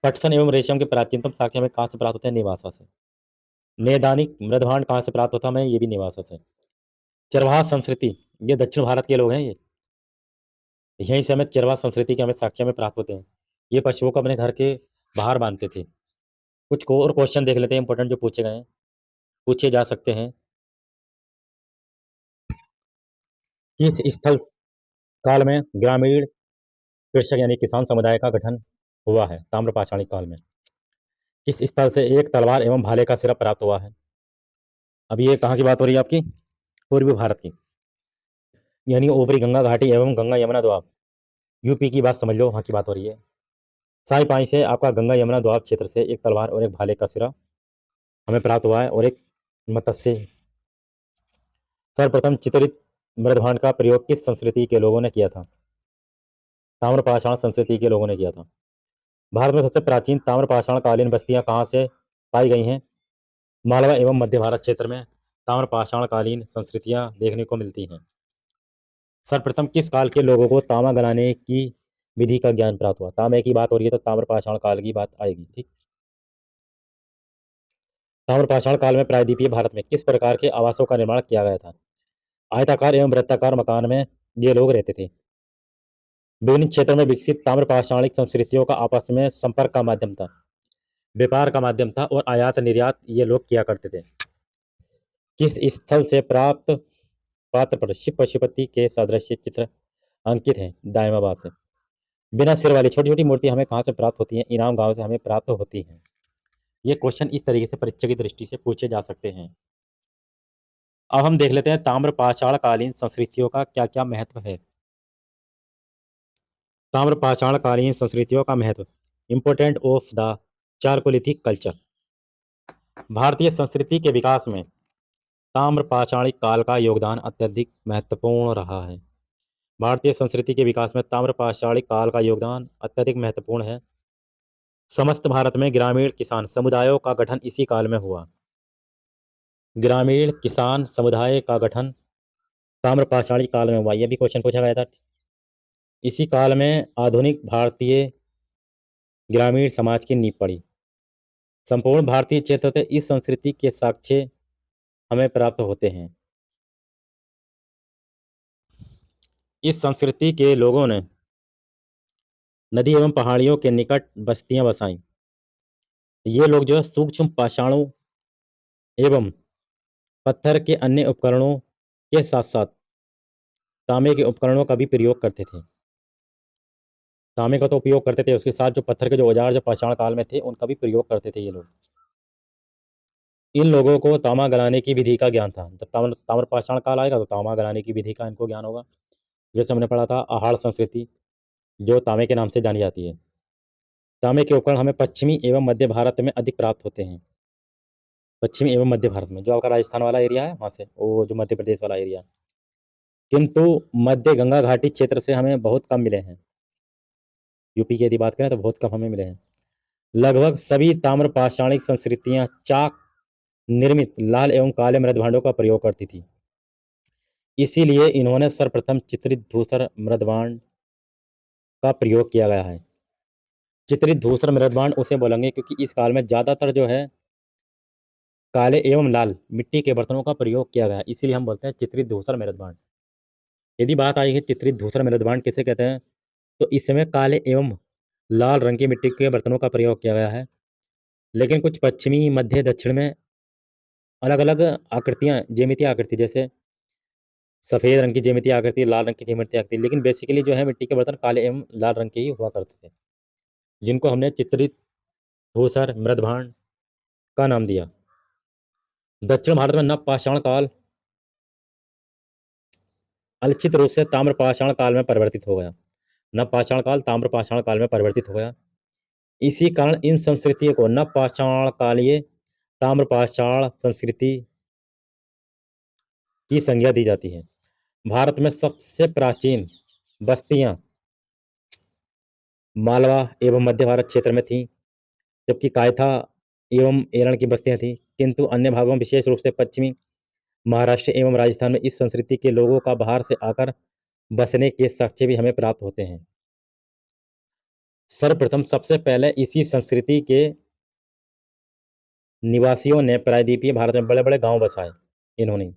पटसन एवं रेशम के प्राचीनतम साक्ष्य हमें कहाँ से प्राप्त होते हैं? नेवासा से। नैदानिक मृदभांड कहाँ से प्राप्त होता है? ये भी नेवासा से। चरवाहा संस्कृति, ये दक्षिण भारत के लोग हैं। ये यहीं से हमें चरवाहा संस्कृति के हमें साक्ष्य में प्राप्त होते हैं। ये पशुओं को अपने घर के बाहर बांधते थे। कुछ को और क्वेश्चन देख लेते हैं इंपॉर्टेंट जो पूछे गए हैं, पूछे जा सकते हैं। किस स्थल काल में ग्रामीण कृषक यानी किसान समुदाय का गठन हुआ है? ताम्रपाषाणिक काल में। किस स्थल से एक तलवार एवं भाले का सिरा प्राप्त हुआ है? अब ये कहाँ की बात हो रही है आपकी? पूर्वी भारत की, यानी ऊपरी गंगा घाटी एवं गंगा यमुना दोआब, यूपी की बात समझ लो, वहाँ की बात हो रही है। साईपाई से आपका गंगा यमुना दोआब क्षेत्र से एक तलवार और एक भाले का सिरा हमें प्राप्त हुआ है, और एक मत्स्य। सर्वप्रथम चित्रित मृदभांड का प्रयोग किस संस्कृति के लोगों ने किया था? ताम्रपाषाण संस्कृति के लोगों ने किया था। भारत में सबसे प्राचीन ताम्रपाषाण कालीन बस्तियां कहाँ से पाई गई हैं? मालवा एवं मध्य भारत क्षेत्र में ताम्रपाषाण कालीन संस्कृतियां देखने को मिलती हैं। सर्वप्रथम किस काल के लोगों को तांबा गलाने की विधि का ज्ञान प्राप्त हुआ? तांबे की बात हो रही है तो ताम्रपाषाण काल की बात आएगी। ठीक। ताम्रपाषाण काल में प्रायद्वीपीय भारत में किस प्रकार के आवासों का निर्माण किया गया था? आयताकार एवं वृत्ताकार मकान में ये लोग रहते थे। विभिन्न क्षेत्रों में विकसित ताम्रपाषाणिक संस्कृतियों का आपस में संपर्क का माध्यम था, व्यापार का माध्यम था, और आयात निर्यात ये लोग किया करते थे। किस स्थल से प्राप्त पात्र पर शिव पशुपति के सादृश्य चित्र अंकित है? दायमाबाद से। बिना सिर वाली छोटी छोटी मूर्ति हमें कहाँ से प्राप्त होती हैं? इनाम गांव से हमें प्राप्त होती हैं। ये क्वेश्चन इस तरीके से परीक्षा की दृष्टि से पूछे जा सकते हैं। अब हम देख लेते हैं ताम्रपाषाण कालीन संस्कृतियों का क्या क्या महत्व है। ताम्रपाषाण कालीन संस्कृतियों का महत्व, important of the chalcolithic culture. भारतीय संस्कृति के विकास में ताम्रपाषाणिक काल का योगदान अत्यधिक महत्वपूर्ण रहा है। भारतीय संस्कृति के विकास में ताम्रपाषाणिक काल का योगदान अत्यधिक महत्वपूर्ण है। समस्त भारत में ग्रामीण किसान समुदायों का गठन इसी काल में हुआ। ग्रामीण किसान समुदाय का गठन ताम्रपाषाणिक काल में हुआ। यह भी क्वेश्चन पूछा गया था। इसी काल में आधुनिक भारतीय ग्रामीण समाज की नींव पड़ी। संपूर्ण भारतीय क्षेत्र से इस संस्कृति के साक्ष्य हमें प्राप्त होते हैं। इस संस्कृति के लोगों ने नदी एवं पहाड़ियों के निकट बस्तियां बसाई। ये लोग जो है सूक्ष्म पाषाणों एवं पत्थर के अन्य उपकरणों के साथ साथ तांबे के उपकरणों का भी प्रयोग करते थे। तांबे का तो उपयोग करते थे, उसके साथ जो पत्थर के जो औजार जो पाषाण काल में थे उनका भी प्रयोग करते थे ये लोग। इन लोगों को तांबा गलाने की विधि का ज्ञान था। जब ताम्रपाषाण काल आएगा तो तांबा गलाने की विधि का इनको ज्ञान होगा। जैसे हमने पढ़ा था आहार संस्कृति जो तांबे के नाम से जानी जाती है। तांबे के उपकरण हमें पश्चिमी एवं मध्य भारत में अधिक प्राप्त होते हैं। पश्चिमी एवं मध्य भारत में जो आपका राजस्थान वाला एरिया है वहाँ से, वो जो मध्य प्रदेश वाला एरिया, किंतु मध्य गंगा घाटी क्षेत्र से हमें बहुत कम मिले हैं। यूपी की यदि बात करें तो बहुत कम हमें मिले हैं। लगभग सभी ताम्रपाषाणिक संस्कृतियां चाक निर्मित लाल एवं काले मृदभांडों का प्रयोग करती थी। इसीलिए इन्होंने सर्वप्रथम चित्रित धूसर मृदभांड का प्रयोग किया गया है। चित्रित धूसर मृदभांड उसे बोलेंगे क्योंकि इस काल में ज्यादातर जो है काले एवं लाल मिट्टी के बर्तनों का प्रयोग किया गया है, इसीलिए हम बोलते हैं चित्रित धूसर मृदभांड। यदि बात आई है चित्रित धूसर मृदभांड किसे कहते हैं, तो इस समय काले एवं लाल रंग की मिट्टी के बर्तनों का प्रयोग किया गया है। लेकिन कुछ पश्चिमी मध्य दक्षिण में अलग अलग आकृतियां, ज्यामितीय आकृति, जैसे सफेद रंग की ज्यामितीय आकृति, लाल रंग की ज्यामितीय आकृति, लेकिन बेसिकली जो है मिट्टी के बर्तन काले एवं लाल रंग के ही हुआ करते थे। जिनको हमने चित्रित धूसर मृदभांड का नाम दिया। दक्षिण भारत में नवपाषाण काल अनिश्चित रूप से ताम्रपाषाण काल में परिवर्तित हो गया। नवपाषाण काल ताम्रपाषाण काल में परिवर्तित हो गया। इसी कारण इन संस्कृतियों को नवपाषाण कालीय ताम्रपाषाण संस्कृति की संज्ञा दी जाती है। भारत में सबसे प्राचीन बस्तियां मालवा एवं मध्य भारत क्षेत्र में थीं, जबकि कायथा एवं एरण की बस्तियां थीं, किंतु अन्य भागों विशेष रूप से पश्चिमी महाराष्ट्र एवं राजस्थान में इस संस्कृति के लोगों का बाहर से आकर बसने के साक्ष्य भी हमें प्राप्त होते हैं। सर्वप्रथम सबसे पहले इसी संस्कृति के निवासियों ने प्रायद्वीपीय भारत में बड़े बड़े गांव बसाए। इन्होंने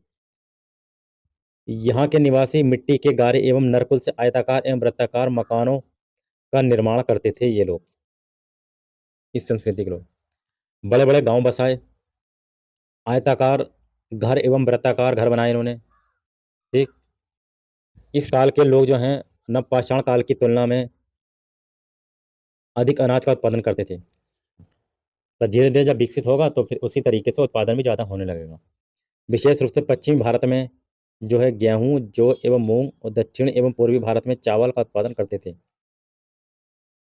यहाँ के निवासी मिट्टी के गारे एवं नरकुल से आयताकार एवं वृत्ताकार मकानों का निर्माण करते थे। ये लोग, इस संस्कृति के लोग, बड़े बड़े गांव बसाए, आयताकार घर एवं वृत्ताकार घर बनाए इन्होंने। ठीक, इस काल के लोग जो हैं नवपाषाण काल की तुलना में अधिक अनाज का उत्पादन करते थे। तो धीरे धीरे जब विकसित होगा तो फिर उसी तरीके से उत्पादन भी ज़्यादा होने लगेगा। विशेष रूप से पश्चिमी भारत में जो है गेहूं, जौ एवं मूंग, और दक्षिण एवं पूर्वी भारत में चावल का उत्पादन करते थे।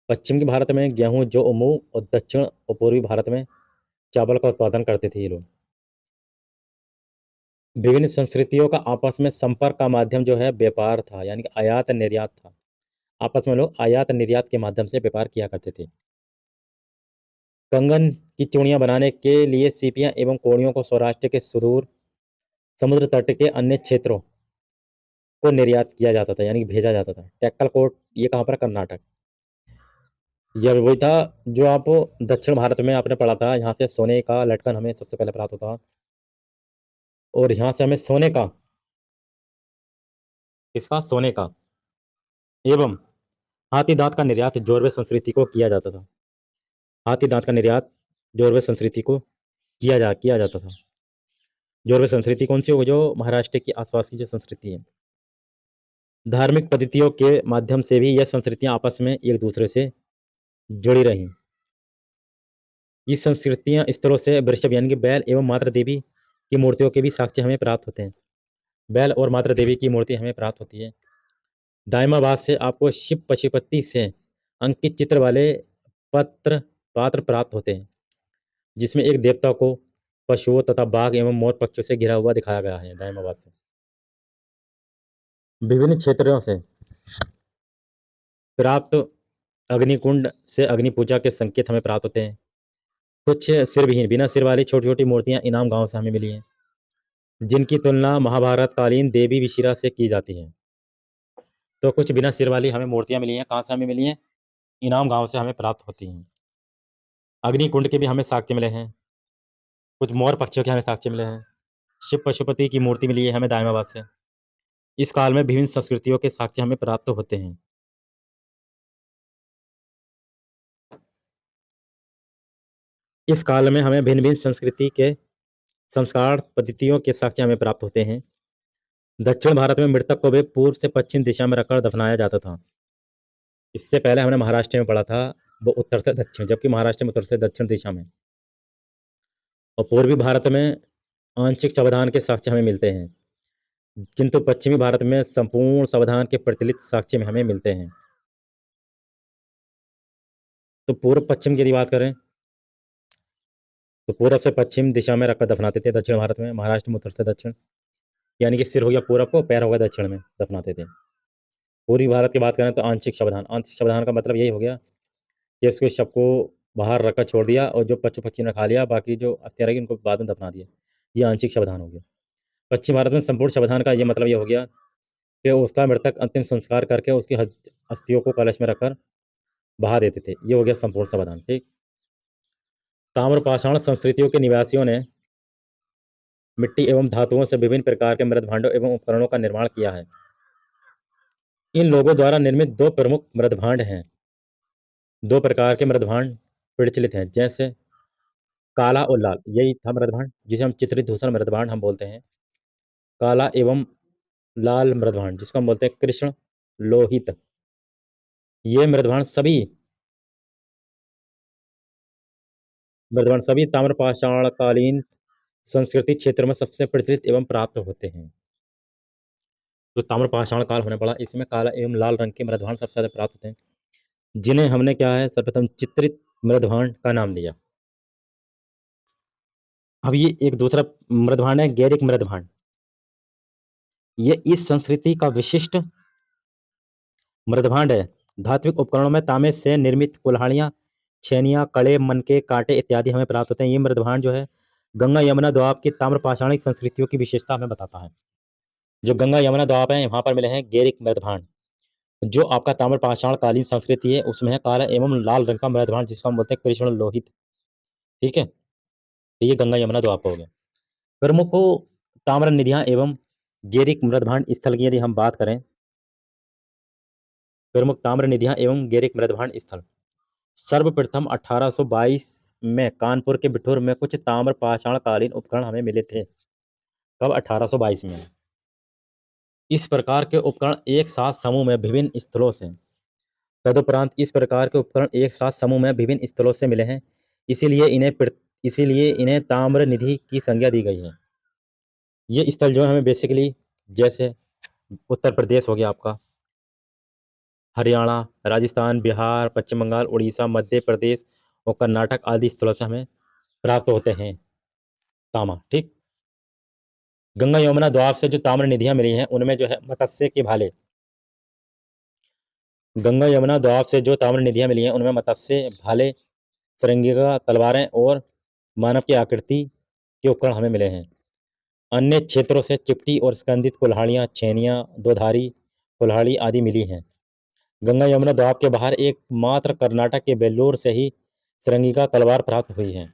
पश्चिम के भारत में गेहूं, जौ और मूंग, और दक्षिण और पूर्वी भारत में चावल का उत्पादन करते थे ये लोग। विभिन्न संस्कृतियों का आपस में संपर्क का माध्यम जो है व्यापार था, यानी कि आयात निर्यात था। आपस में लोग आयात निर्यात के माध्यम से व्यापार किया करते थे। कंगन की चूड़ियां बनाने के लिए सीपियां एवं कोड़ियों को सौराष्ट्र के सुदूर समुद्र तट के अन्य क्षेत्रों को निर्यात किया जाता था, यानी कि भेजा जाता था। टेक्कल कोट, ये कहाँ पर, कर्नाटक। यह वही था जो आप दक्षिण भारत में आपने पढ़ा था। यहाँ से सोने का लटकन हमें सबसे पहले प्राप्त होता, और यहाँ से हमें सोने का, इसका सोने का एवं हाथी दांत का निर्यात जोरवे संस्कृति को किया जाता था। हाथी दांत का निर्यात जोरवे संस्कृति को किया जाता था। जोरवे संस्कृति कौन सी होगी? जो महाराष्ट्र की आसपास की जो संस्कृति है। धार्मिक पद्धतियों के माध्यम से भी यह संस्कृतियां आपस में एक दूसरे से जुड़ी रहीं। ये संस्कृतियां स्तरों से वृषभ यानी कि बैल एवं मातृ देवी की मूर्तियों के भी साक्ष्य हमें प्राप्त होते हैं। बैल और मातृ देवी की मूर्ति हमें प्राप्त होती है। दायमाबाद से आपको शिव पशुपति से अंकित चित्र वाले पात्र प्राप्त होते हैं, जिसमें एक देवता को पशुओं तथा बाघ एवं मोर पक्षियों से घिरा हुआ दिखाया गया है। दायमाबाद से विभिन्न क्षेत्रों से प्राप्त अग्निकुंड से अग्नि पूजा के संकेत हमें प्राप्त होते हैं। कुछ सिरविहीन, बिना सिर वाली छोटी छोटी मूर्तियां इनाम गांव से हमें मिली हैं, जिनकी तुलना महाभारत कालीन देवी विशिरा से की जाती है। तो कुछ बिना सिर वाली हमें मूर्तियां मिली हैं। कहाँ से हमें मिली हैं? इनाम गांव से हमें प्राप्त होती हैं। अग्निकुंड के भी हमें साक्ष्य मिले हैं। कुछ मोर पक्षियों के हमें साक्ष्य मिले हैं। शिव पशुपति की मूर्ति मिली है हमें दायमाबाद से। इस काल में विभिन्न संस्कृतियों के साक्ष्य हमें प्राप्त होते हैं। इस काल में हमें भिन्न भिन्न संस्कृति के संस्कार पद्धतियों के साक्ष्य हमें प्राप्त होते हैं। दक्षिण भारत में मृतक को भी पूर्व से पश्चिम दिशा में रखकर दफनाया जाता था। इससे पहले हमने महाराष्ट्र में पढ़ा था, वो उत्तर से दक्षिण, जबकि महाराष्ट्र में उत्तर से दक्षिण दिशा में। और पूर्वी भारत में आंशिक सावधान के साक्ष्य हमें मिलते हैं, किंतु पश्चिमी भारत में संपूर्ण सावधान के प्रचलित साक्ष्य में हमें मिलते हैं। तो पूर्व पश्चिम की यदि बात करें तो पूर्व से पश्चिम दिशा में रखकर दफनाते थे दक्षिण भारत में। महाराष्ट्र में उत्तर से दक्षिण, यानी कि सिर हो गया पूर्व को, पैर हो गया दक्षिण में दफनाते थे। पूर्वी भारत की बात करें तो आंशिक सावधान। आंशिक सावधान का मतलब यही हो गया कि उसके शव को बाहर रखकर छोड़ दिया, और जो पशु पक्षी ने खा लिया, बाकी जो अस्थियां रही उनको बाद में दफना दिया। ये आंशिक सावधान हो गया। पश्चिम भारत में संपूर्ण सावधान का ये मतलब ये हो गया कि उसका मृतक अंतिम संस्कार करके उसकी अस्थियों को कलश में रखकर बहा देते थे। ये हो गया संपूर्ण सावधान। ठीक, ताम्रपाषाण संस्कृतियों के निवासियों ने मिट्टी एवं धातुओं से विभिन्न प्रकार के मृद भांडों एवं उपकरणों का निर्माण किया है। इन लोगों द्वारा निर्मित दो प्रमुख मृद भांड हैं। दो प्रकार के मृद भांड प्रचलित हैं, जैसे काला और लाल। यही था मृद भांड जिसे हम चित्रित धूसर मृद भांड हम बोलते हैं। काला एवं लाल मृद भांड जिसको हम बोलते हैं कृष्ण लोहित। ये मृद भांड सभी मृदभांड सभी ताम्रपाषाणकालीन संस्कृति क्षेत्र में सबसे प्रचलित एवं प्राप्त होते हैं। जो ताम्रपाषाण काल होने पड़ा, इसमें काला एवं लाल रंग के मृदभांड सबसे ज़्यादा प्राप्त होते हैं, जिन्हें हमने क्या है सर्वप्रथम चित्रित मृदभांड का नाम दिया। अब ये एक दूसरा मृदभांड है गैरिक मृदभांड। ये इस संस्कृति का विशिष्ट मृदभांड है। धात्विक उपकरणों में तांबे से निर्मित कुल्हाड़ियाँ, छेनियाँ, कड़े, मनके, कांटे इत्यादि हमें प्राप्त होते हैं। ये मृदभांड जो है गंगा यमुना दोआब की ताम्रपाषाणिक संस्कृतियों की विशेषता हमें बताता है। जो गंगा यमुना दोआब है वहाँ पर मिले हैं गैरिक मृदभांड। जो आपका ताम्रपाषाण कालीन संस्कृति है उसमें है काला एवं लाल रंग का मृदभांड, जिसको हम बोलते हैं कृष्ण लोहित। ठीक है, तो ये गंगा यमुना दोआब का हो गया। प्रमुख ताम्र निधियां एवं गैरिक मृदभांड स्थल की यदि हम बात करें, प्रमुख ताम्र निधियां एवं गैरिक मृदभांड स्थल, सर्वप्रथम 1822 में कानपुर के बिठूर में कुछ ताम्रपाषाण कालीन उपकरण हमें मिले थे। कब? 1822 में। इस प्रकार के उपकरण एक साथ समूह में विभिन्न स्थलों से, तदुपरांत इस प्रकार के उपकरण एक साथ समूह में विभिन्न स्थलों से मिले हैं, इसीलिए इन्हें ताम्र निधि की संज्ञा दी गई है। ये स्थल जो है हमें बेसिकली जैसे उत्तर प्रदेश हो गया आपका, हरियाणा, राजस्थान, बिहार, पश्चिम बंगाल, उड़ीसा, मध्य प्रदेश और कर्नाटक आदि स्थलों से हमें प्राप्त होते हैं तांबा। ठीक, गंगा यमुना दोआब से जो ताम्र निधियां मिली हैं उनमें जो है मत्स्य के भाले, गंगा यमुना दोआब से जो ताम्र निधियां मिली हैं उनमें मत्स्य भाले, सरंगिका तलवारें और मानव की आकृति के उपकरण हमें मिले हैं। अन्य क्षेत्रों से चिपटी और स्कंदित कुल्हाड़ियाँ, छेनियाँ, दोधारी कुल्हाड़ी आदि मिली हैं। गंगा यमुना दोआब के बाहर एकमात्र कर्नाटक के बेल्लूर से ही सरंगिका तलवार प्राप्त हुई है।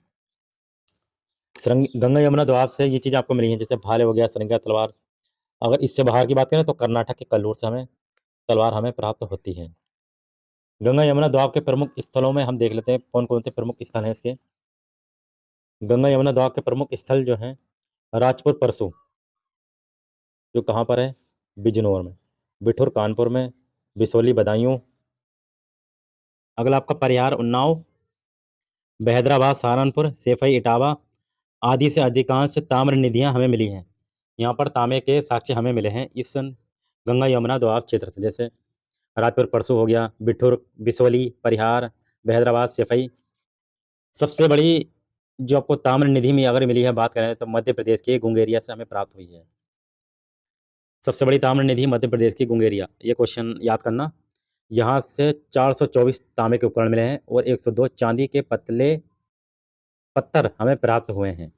गंगा यमुना दोआब से ये चीज़ आपको मिली है, जैसे भाले हो गया, सरंगिका तलवार। अगर इससे बाहर की बात करें तो कर्नाटक के कल्लूर से हमें तलवार हमें प्राप्त होती है। गंगा यमुना दोआब के प्रमुख स्थलों में हम देख लेते हैं कौन कौन से प्रमुख स्थल हैं इसके। गंगा यमुना दोआब के प्रमुख स्थल जो हैं, राजपुर परसू, जो कहाँ पर है? बिजनौर में, बिठूर कानपुर में, बिसोली बदायूं, अगला आपका परिहार उन्नाव, बहदराबाद सहारनपुर, सेफई इटावा आदि से अधिकांश ताम्र निधियां हमें मिली हैं। यहाँ पर तांबे के साक्ष्य हमें मिले हैं इस गंगा यमुना दोआब क्षेत्र से, जैसे राजपुर परसू हो गया, बिठूर, बिसोली, परिहार, बहदराबाद, सेफई। सबसे बड़ी जो आपको ताम्र निधि में अगर मिली है बात करें तो मध्य प्रदेश के गुंगेरिया से हमें प्राप्त हुई है। सबसे बड़ी ताम्र निधि मध्य प्रदेश की गुंगेरिया, ये क्वेश्चन याद करना। यहाँ से 424 तांबे के उपकरण मिले हैं और 102 चांदी के पतले पत्थर हमें प्राप्त हुए हैं।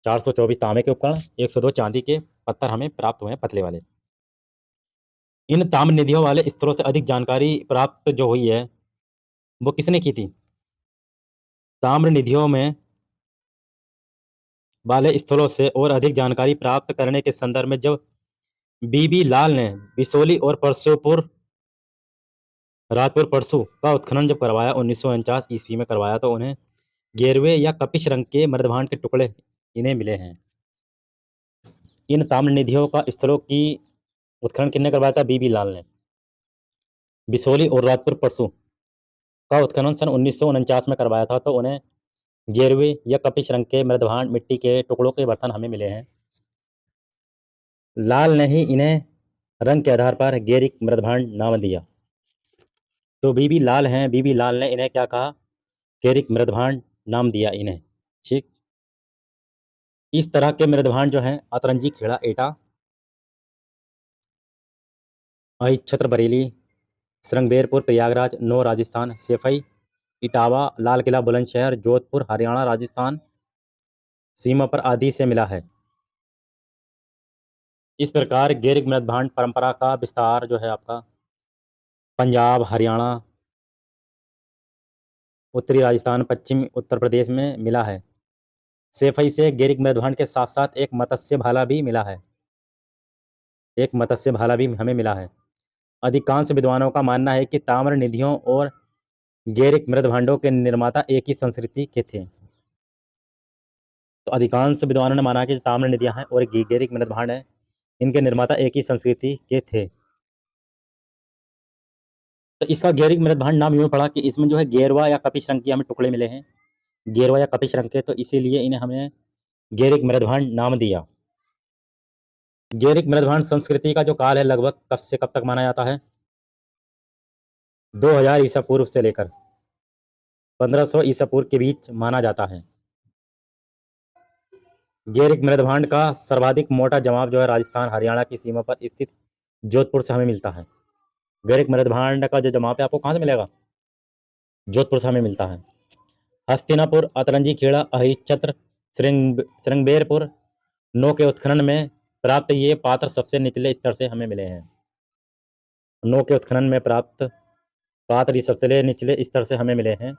424 तांबे के उपकरण, 102 चांदी के पत्थर हमें प्राप्त हुए हैं पतले वाले। इन ताम्र निधियों वाले स्तरों से अधिक जानकारी प्राप्त जो हुई है वो किसने की थी? ताम्र निधियों में वाले स्थलों से और अधिक जानकारी प्राप्त करने के संदर्भ में जब बीबी लाल ने बिसोली और परसुपुर, राजपुर परसू का उत्खनन जब करवाया 1949 ईस्वी में करवाया, तो उन्हें गेरवे या कपिश रंग के मृदभांड के टुकड़े इन्हें मिले हैं। इन ताम्र निधियों का स्थलों की उत्खनन किसने करवाया था? बीबी लाल ने। बिसोली और राजपुर परसू का उत्खनन सन 1949 में करवाया था, तो उन्हें गेरवे या कपिश रंग के मृदभांड मिट्टी के टुकड़ों के बर्तन हमें मिले हैं। लाल ने ही इन्हें रंग के आधार पर गैरिक मृदभांड नाम दिया। तो बीबी लाल हैं, बीबी लाल ने इन्हें क्या कहा? गैरिक मृदभांड नाम दिया इन्हें। ठीक, इस तरह के मृदभांड जो हैं अतरंजी, खेड़ा, एटा, अहिच्छत्र बरेली, श्रृंगबेरपुर, प्रयागराज, नौ राजस्थान, सेफई, इटावा, लाल किला बुलंदशहर, जोधपुर हरियाणा, राजस्थान सीमा पर आदि से मिला है। इस प्रकार गैरिक मृदभांड परंपरा का विस्तार जो है आपका पंजाब, हरियाणा, उत्तरी राजस्थान, पश्चिमी उत्तर प्रदेश में मिला है। सेफई से गैरिक मृदभांड के साथ साथ एक मत्स्य भाला भी मिला है। एक मत्स्य भाला भी हमें मिला है। अधिकांश विद्वानों का मानना है कि ताम्र निधियों और गैरिक मृदभांडों के निर्माता एक ही संस्कृति के थे। तो अधिकांश विद्वानों ने माना कि ताम्र नदियां हैं और गैरिक मृदभांड हैं, इनके निर्माता एक ही संस्कृति के थे। तो इसका गैरिक मृदभांड नाम यूं पड़ा कि इसमें जो है गेरवा या कपिश रंग के हमें टुकड़े मिले हैं। गेरवा या कपिश रंग के, तो इसीलिए इन्हें हमने गेरिक मृदभांड नाम दिया। गेरिक मृदभांड संस्कृति का जो काल है लगभग कब से कब तक माना जाता है? 2000 ईसा पूर्व से लेकर 1500 ईसा पूर्व के बीच माना जाता है। गेरिक मृदभांड का सर्वाधिक मोटा जवाब जो है राजस्थान हरियाणा की सीमा पर स्थित जोधपुर से हमें मिलता है। गेरिक मृदभांड का जो जवाब है आपको कहाँ से मिलेगा? जोधपुर से हमें मिलता है। हस्तिनापुर, अतरंजी खेड़ा, अहिच्छत्र, श्रृंगबेरपुर, नौ के उत्खनन में प्राप्त ये पात्र सबसे निचले स्तर से हमें मिले हैं। नौ के उत्खनन में प्राप्त पात्र ये सबसे निचले स्तर से हमें मिले हैं।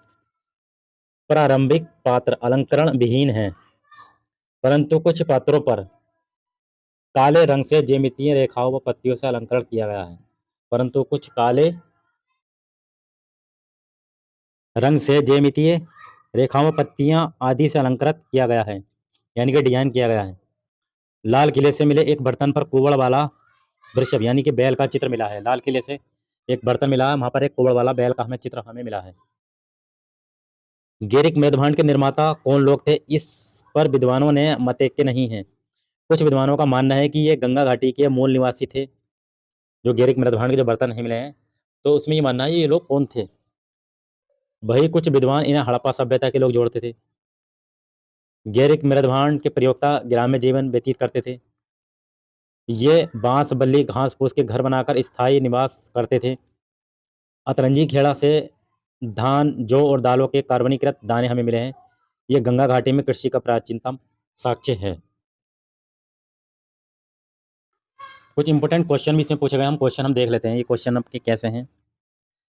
प्रारंभिक पात्र अलंकरण विहीन हैं, परंतु कुछ पात्रों पर काले रंग से ज्यामितीय रेखाओं व पत्तियों से अलंकरण किया गया है। परंतु कुछ काले रंग से ज्यामितीय रेखाओं व पत्तियां आदि से अलंकृत किया गया है, यानी कि डिजाइन किया गया है। लाल किले से मिले एक बर्तन पर कुवड़ वाला वृषभ यानी कि बैल का चित्र मिला है। लाल किले से एक बर्तन मिला है, वहां पर एक कुवड़ वाला बैल का हमें चित्र हमें मिला है। गेरिक मृदभांड के निर्माता कौन लोग थे, इस पर विद्वानों ने मत के नहीं है। कुछ विद्वानों का मानना है कि ये गंगा घाटी के मूल निवासी थे। जो गेरिक मृदभांड के जो बर्तन हमें मिले हैं, तो उसमें ये मानना है ये लोग कौन थे। वही कुछ विद्वान इन्हें हड़प्पा सभ्यता के लोग जोड़ते थे। गेरिक मृदभांड के प्रयोक्ता ग्राम्य जीवन व्यतीत करते थे। ये बांस बल्ली घास फूस के घर बनाकर स्थायी निवास करते थे। अतरंजी खेड़ा से धान जौ और दालों के कार्बनीकृत दाने हमें मिले हैं। ये गंगा घाटी में कृषि का प्राचीनतम साक्ष्य है। कुछ इंपोर्टेंट क्वेश्चन भी इसमें पूछे गए, हम क्वेश्चन हम देख लेते हैं। ये क्वेश्चन आपके कैसे हैं,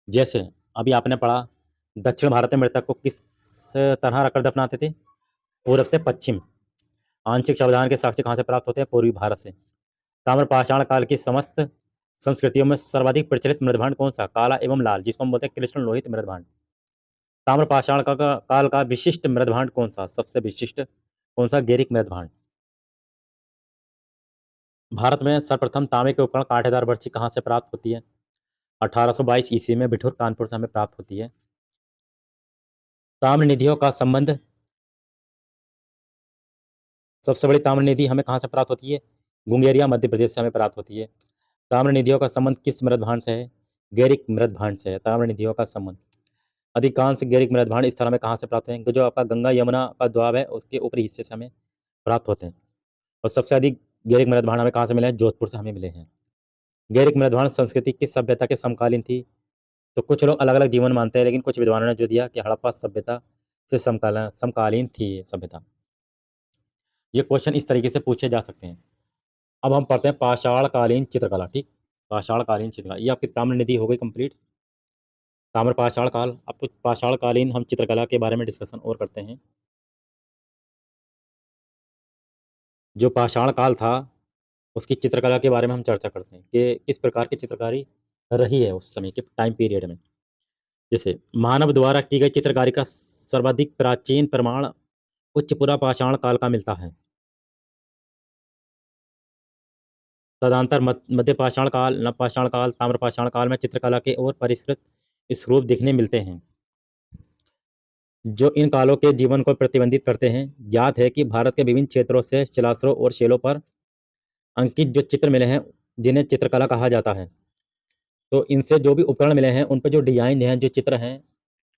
जैसे अभी आपने पढ़ा दक्षिण भारत में मृतक को किस तरह रखकर दफनाते थे? पूर्व से पश्चिम। आंशिक सावधान के साक्ष्य कहाँ से प्राप्त होते हैं? पूर्वी भारत से। ताम्रपाषाण काल की समस्त संस्कृतियों में सर्वाधिक प्रचलित मृदभांड कौन सा? काला एवं लाल, जिसको हम बोलते हैं कृष्ण लोहित मृदभांड। ताम्रपाषाण काल का विशिष्ट मृदभांड कौन सा? सबसे विशिष्ट कौन सा? गेरिक मृदभांड। भारत में सर्वप्रथम तांबे के उपकरण कांटेदार बर्छी कहाँ से प्राप्त होती है? 1822 ईस्वी में बिठूर कानपुर से हमें प्राप्त होती है। ताम्र निधियों का संबंध, सबसे बड़ी ताम्र निधि हमें कहाँ से प्राप्त होती है? गुंगेरिया मध्य प्रदेश से हमें प्राप्त होती है। ताम्र निधियों का संबंध किस मृदभांड से है? गेरिक मृदभांड से है ताम्र निधियों का संबंध। अधिकांश गेरिक मृदभांड इस तरह में कहाँ से प्राप्त हैं? जो आपका गंगा यमुना का द्वाब है उसके ऊपरी हिस्से से हमें प्राप्त होते हैं। और सबसे अधिक गेरिक मृदभांड हमें कहाँ से मिले हैं? जोधपुर से हमें मिले हैं। गेरिक मृदभांड संस्कृति किस सभ्यता के समकालीन थी? तो कुछ लोग अलग अलग जीवन मानते हैं, लेकिन कुछ विद्वानों ने जो दिया कि हड़प्पा सभ्यता से समकालीन थी ये सभ्यता। ये क्वेश्चन इस तरीके से पूछे जा सकते हैं। अब हम पढ़ते हैं पाषाणकालीन चित्रकला। ठीक, पाषाणकालीन चित्रकला, ये आपकी ताम्र निधि हो गई कंप्लीट। ताम्र पाषाण काल। अब कुछ पाषाणकालीन हम चित्रकला के बारे में डिस्कशन और करते हैं। जो पाषाण काल था उसकी चित्रकला के बारे में हम चर्चा करते हैं कि किस प्रकार की चित्रकारी रही है उस समय के टाइम पीरियड में। जैसे मानव द्वारा की गई चित्रकारी का सर्वाधिक प्राचीन प्रमाण उच्चपुरा पाषाण काल का मिलता है। तदंतर मध्य पाषाण काल, नव पाषाण काल, ताम्र पाषाण काल में चित्रकला के और परिष्कृत स्वरूप दिखने मिलते हैं, जो इन कालों के जीवन को प्रतिबंधित करते हैं। ज्ञात है कि भारत के विभिन्न क्षेत्रों से शिलाश्रों और शैलों पर अंकित जो चित्र मिले हैं जिन्हें चित्रकला कहा जाता है, तो इनसे जो भी उपकरण मिले हैं उन पर जो डिजाइन हैं, जो चित्र हैं,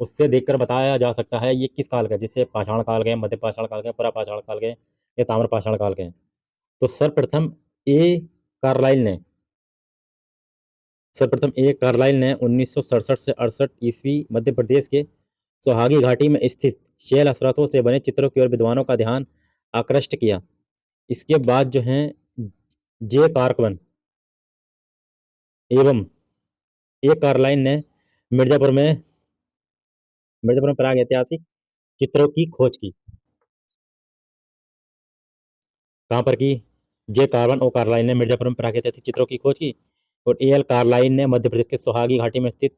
उससे देखकर बताया जा सकता है ये किस काल का है। जैसे पाषाण काल के, मध्य पाषाण काल के, पुरा पाषाण काल के या ताम्र पाषाण काल के। तो सर्वप्रथम ए कार्लाइल ने 1967 से 68 ईस्वी मध्य प्रदेश के सोहागी घाटी में स्थित शैल असरसों से बने चित्रों की ओर विद्वानों का ध्यान आकृष्ट किया। इसके बाद जो है जे कार्कवन एवं ए कार्लाइन ने मिर्जापुर में प्राग ऐतिहासिक चित्रों की खोज की। कहाँ पर की? जे कार्बन और कार्लाइन ने मिर्जापुर में प्राग ऐतिहासिक चित्रों की खोज की, और ए एल कार्लाइन ने मध्य प्रदेश के सोहागी घाटी में स्थित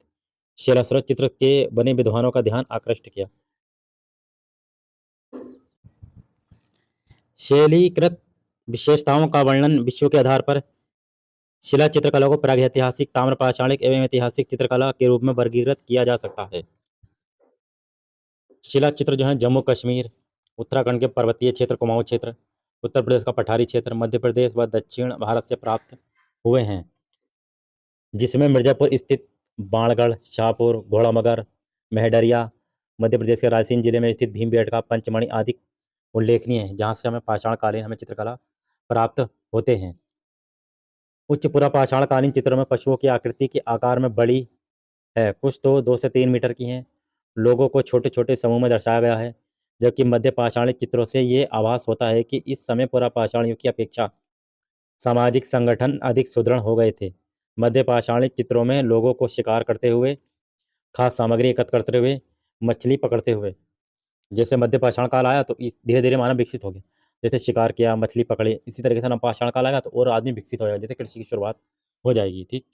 शैलासरस चित्र के बने विद्वानों का ध्यान आकृष्ट किया। शैलीकृत विशेषताओं का वर्णन विषयों के आधार पर शिला चित्रकला को प्रागैतिहासिक, ताम्रपाषाणिक एवं ऐतिहासिक चित्रकला के रूप में वर्गीकृत किया जा सकता है। शिला चित्र जो है जम्मू कश्मीर, उत्तराखंड के पर्वतीय क्षेत्र, कुमाऊं क्षेत्र, उत्तर प्रदेश का पठारी क्षेत्र, मध्य प्रदेश व दक्षिण भारत से प्राप्त हुए हैं, जिसमें मिर्जापुर स्थित बाणगढ़, शाहपुर, घोड़ामगर, मेहडरिया, मध्य प्रदेश के रायसेन जिले में स्थित भीमबेटका, पंचमढ़ी आदि उल्लेखनीय है, जहाँ से हमें पाषाणकालीन हमें चित्रकला प्राप्त होते हैं। उच्च पुरा पाषाणकालीन चित्रों में पशुओं की आकृति के आकार में बड़ी है, कुछ तो 2 से 3 मीटर की हैं। लोगों को छोटे छोटे समूह में दर्शाया गया है, जबकि मध्य पाषाणी चित्रों से ये आभास होता है कि इस समय पुरा पाषाण युग की अपेक्षा सामाजिक संगठन अधिक सुदृढ़ हो गए थे। मध्य पाषाणी चित्रों में लोगों को शिकार करते हुए, खाद्य सामग्री एकत्र करते हुए, मछली पकड़ते हुए, जैसे मध्य पाषाण काल आया तो धीरे धीरे मानव विकसित हो गया, जैसे शिकार किया, मछली पकड़ी, इसी तरीके से नवपाषाण काल आएगा तो और आदमी विकसित हो जाएगा, जैसे कृषि की शुरुआत हो जाएगी। ठीक,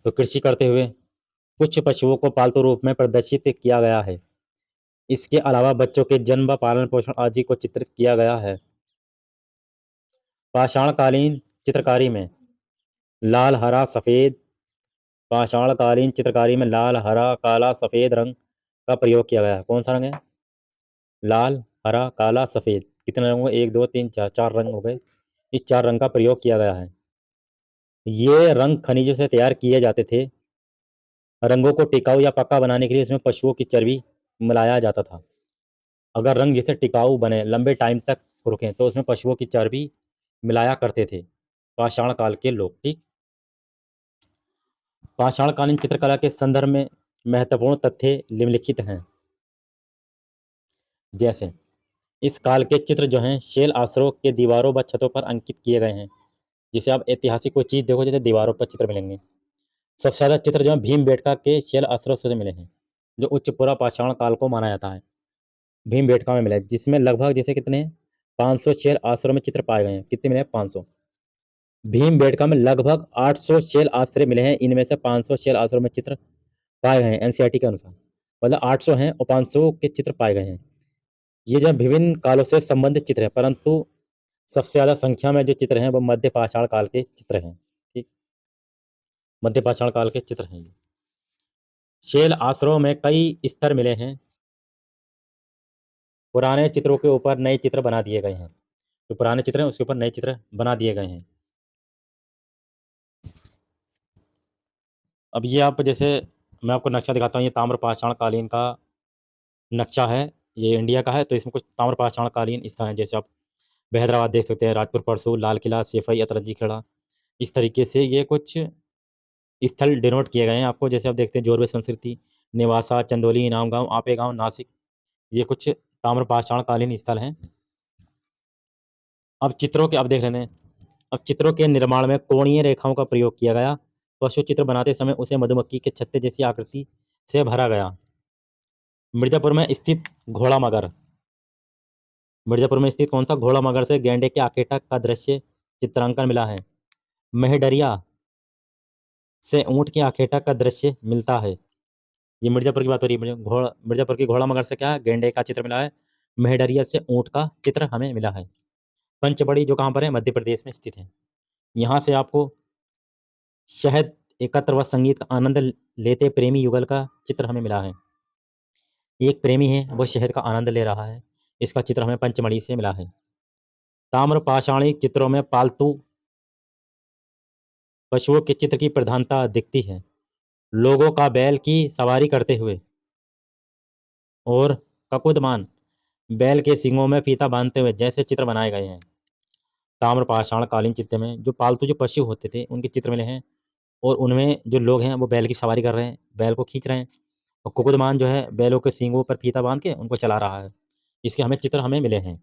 तो कृषि करते हुए कुछ पशुओं को पालतू रूप में प्रदर्शित किया गया है। इसके अलावा बच्चों के जन्म व पालन पोषण आदि को चित्रित किया गया है। पाषाणकालीन चित्रकारी में लाल, हरा, सफ़ेद पाषाणकालीन चित्रकारी में लाल, हरा, काला, सफ़ेद रंग का प्रयोग किया गया है। कौन सा रंग है? लाल, हरा, काला, सफ़ेद। कितने रंग हुए? 1 2 3 4 4 रंग हो गए। इस 4 रंग का प्रयोग किया गया है। ये रंग खनिजों से तैयार किए जाते थे। रंगों को टिकाऊ या पक्का बनाने के लिए इसमें पशुओं की चर्बी मिलाया जाता था। अगर रंग जैसे टिकाऊ बने, लंबे टाइम तक रुकें, तो उसमें पशुओं की चर्बी मिलाया करते थे पाषाण काल के लोग। ठीक, पाषाणकालीन चित्रकला के संदर्भ में महत्वपूर्ण तथ्य निम्नलिखित हैं। जैसे इस काल के चित्र जो हैं शैल आश्रयों के दीवारों व छतों पर अंकित किए गए हैं। जिसे आप ऐतिहासिक कोई चीज़ देखो, जैसे दीवारों पर चित्र मिलेंगे। सबसे ज़्यादा चित्र जो है भीमबेटका के शैल आश्रयों से मिले हैं, जो उच्च पुरा पाषाण काल को माना जाता है। भीमबेटका में मिले, जिसमें लगभग जैसे कितने 500 शैल आश्रयों में चित्र पाए गए हैं। कितने मिले? 500। भीमबेटका में लगभग 800 शैल आश्रय मिले हैं। इनमें से 500 शैल आश्रयों में चित्र पाए गए हैं एनसीईआरटी के अनुसार। मतलब 800 हैं और 500 के चित्र पाए गए हैं। ये जो विभिन्न कालों से संबंधित चित्र हैं, परंतु सबसे ज़्यादा संख्या में जो चित्र हैं वो मध्य पाषाण काल के चित्र हैं। ठीक, मध्य पाषाण काल के चित्र हैं ये। शैल आश्रयों में कई स्तर मिले हैं। पुराने चित्रों के ऊपर नए चित्र बना दिए गए हैं। जो पुराने चित्र हैं उसके ऊपर नए चित्र बना दिए गए हैं। अब ये आप जैसे मैं आपको नक्शा दिखाता हूँ। ये ताम्रपाषाण कालीन का नक्शा है। ये इंडिया का है, तो इसमें कुछ ताम्रपाषाण कालीन स्थान है। जैसे आप हैदराबाद देख सकते हैं, राजपुर परसू, लाल किला, सैफई, अतरंजी खेड़ा। इस तरीके से ये कुछ स्थल डिनोट किए गए हैं आपको। जैसे आप देखते हैं जोरवे संस्कृति, नेवासा, चंदौली, इनाम गाँव, आपे गाँव, नासिक। ये कुछ ताम्रपाषाण कालीन स्थल हैं। अब चित्रों के अब देख लेते हैं। अब चित्रों के निर्माण में कोणीय रेखाओं का प्रयोग किया गया। पशु चित्र बनाते समय उसे मधुमक्खी के छत्ते जैसी आकृति से भरा गया। मिर्जापुर में स्थित घोड़ा मगर, मिर्जापुर में स्थित कौन सा? घोड़ा मगर से गैंडे के आखेटक का दृश्य चित्रांकन मिला है। मेहडरिया से ऊंट के आखेटक का दृश्य मिलता है। ये मिर्जापुर की बात हो रही है। मिर्जापुर की घोड़ा मगर से क्या है? गैंडे का चित्र मिला है। मेहडरिया से ऊंट का चित्र हमें मिला है। पंचबड़ी जो कहाँ पर है? मध्य प्रदेश में स्थित है। यहाँ से आपको शहद एकत्र व संगीत का आनंद लेते प्रेमी युगल का चित्र हमें मिला है। एक प्रेमी है, वो शहद का आनंद ले रहा है। इसका चित्र हमें पंचमढ़ी से मिला है। ताम्रपाषाणी चित्रों में पालतू पशुओं के चित्र की प्रधानता दिखती है। लोगों का बैल की सवारी करते हुए और ककुदमान बैल के सींगों में फीता बांधते हुए जैसे चित्र बनाए गए हैं। ताम्रपाषाण कालीन चित्र में जो पालतू जो पशु होते थे उनके चित्र मिले हैं, और उनमें जो लोग हैं वो बैल की सवारी कर रहे हैं, बैल को खींच रहे हैं, और कुकुदमान जो है बैलों के सींगों पर फीता बांध के उनको चला रहा है। इसके हमें चित्र हमें मिले हैं।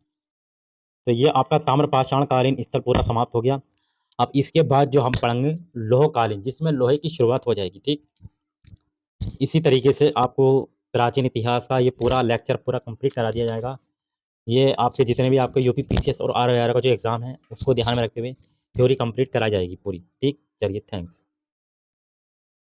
तो ये आपका ताम्रपाषाण कालीन स्थल पूरा समाप्त हो गया। अब इसके बाद जो हम पढ़ेंगे लोह कालीन, जिसमें लोहे की शुरुआत हो जाएगी। ठीक, इसी तरीके से आपको प्राचीन इतिहास का ये पूरा लेक्चर पूरा कंप्लीट करा दिया जाएगा। ये आपके जितने भी आपके यूपी पीसीएस और आरआरआर का जो एग्ज़ाम है उसको ध्यान में रखते हुए थ्योरी कंप्लीट कराई जाएगी पूरी। ठीक, चलिए, थैंक्स।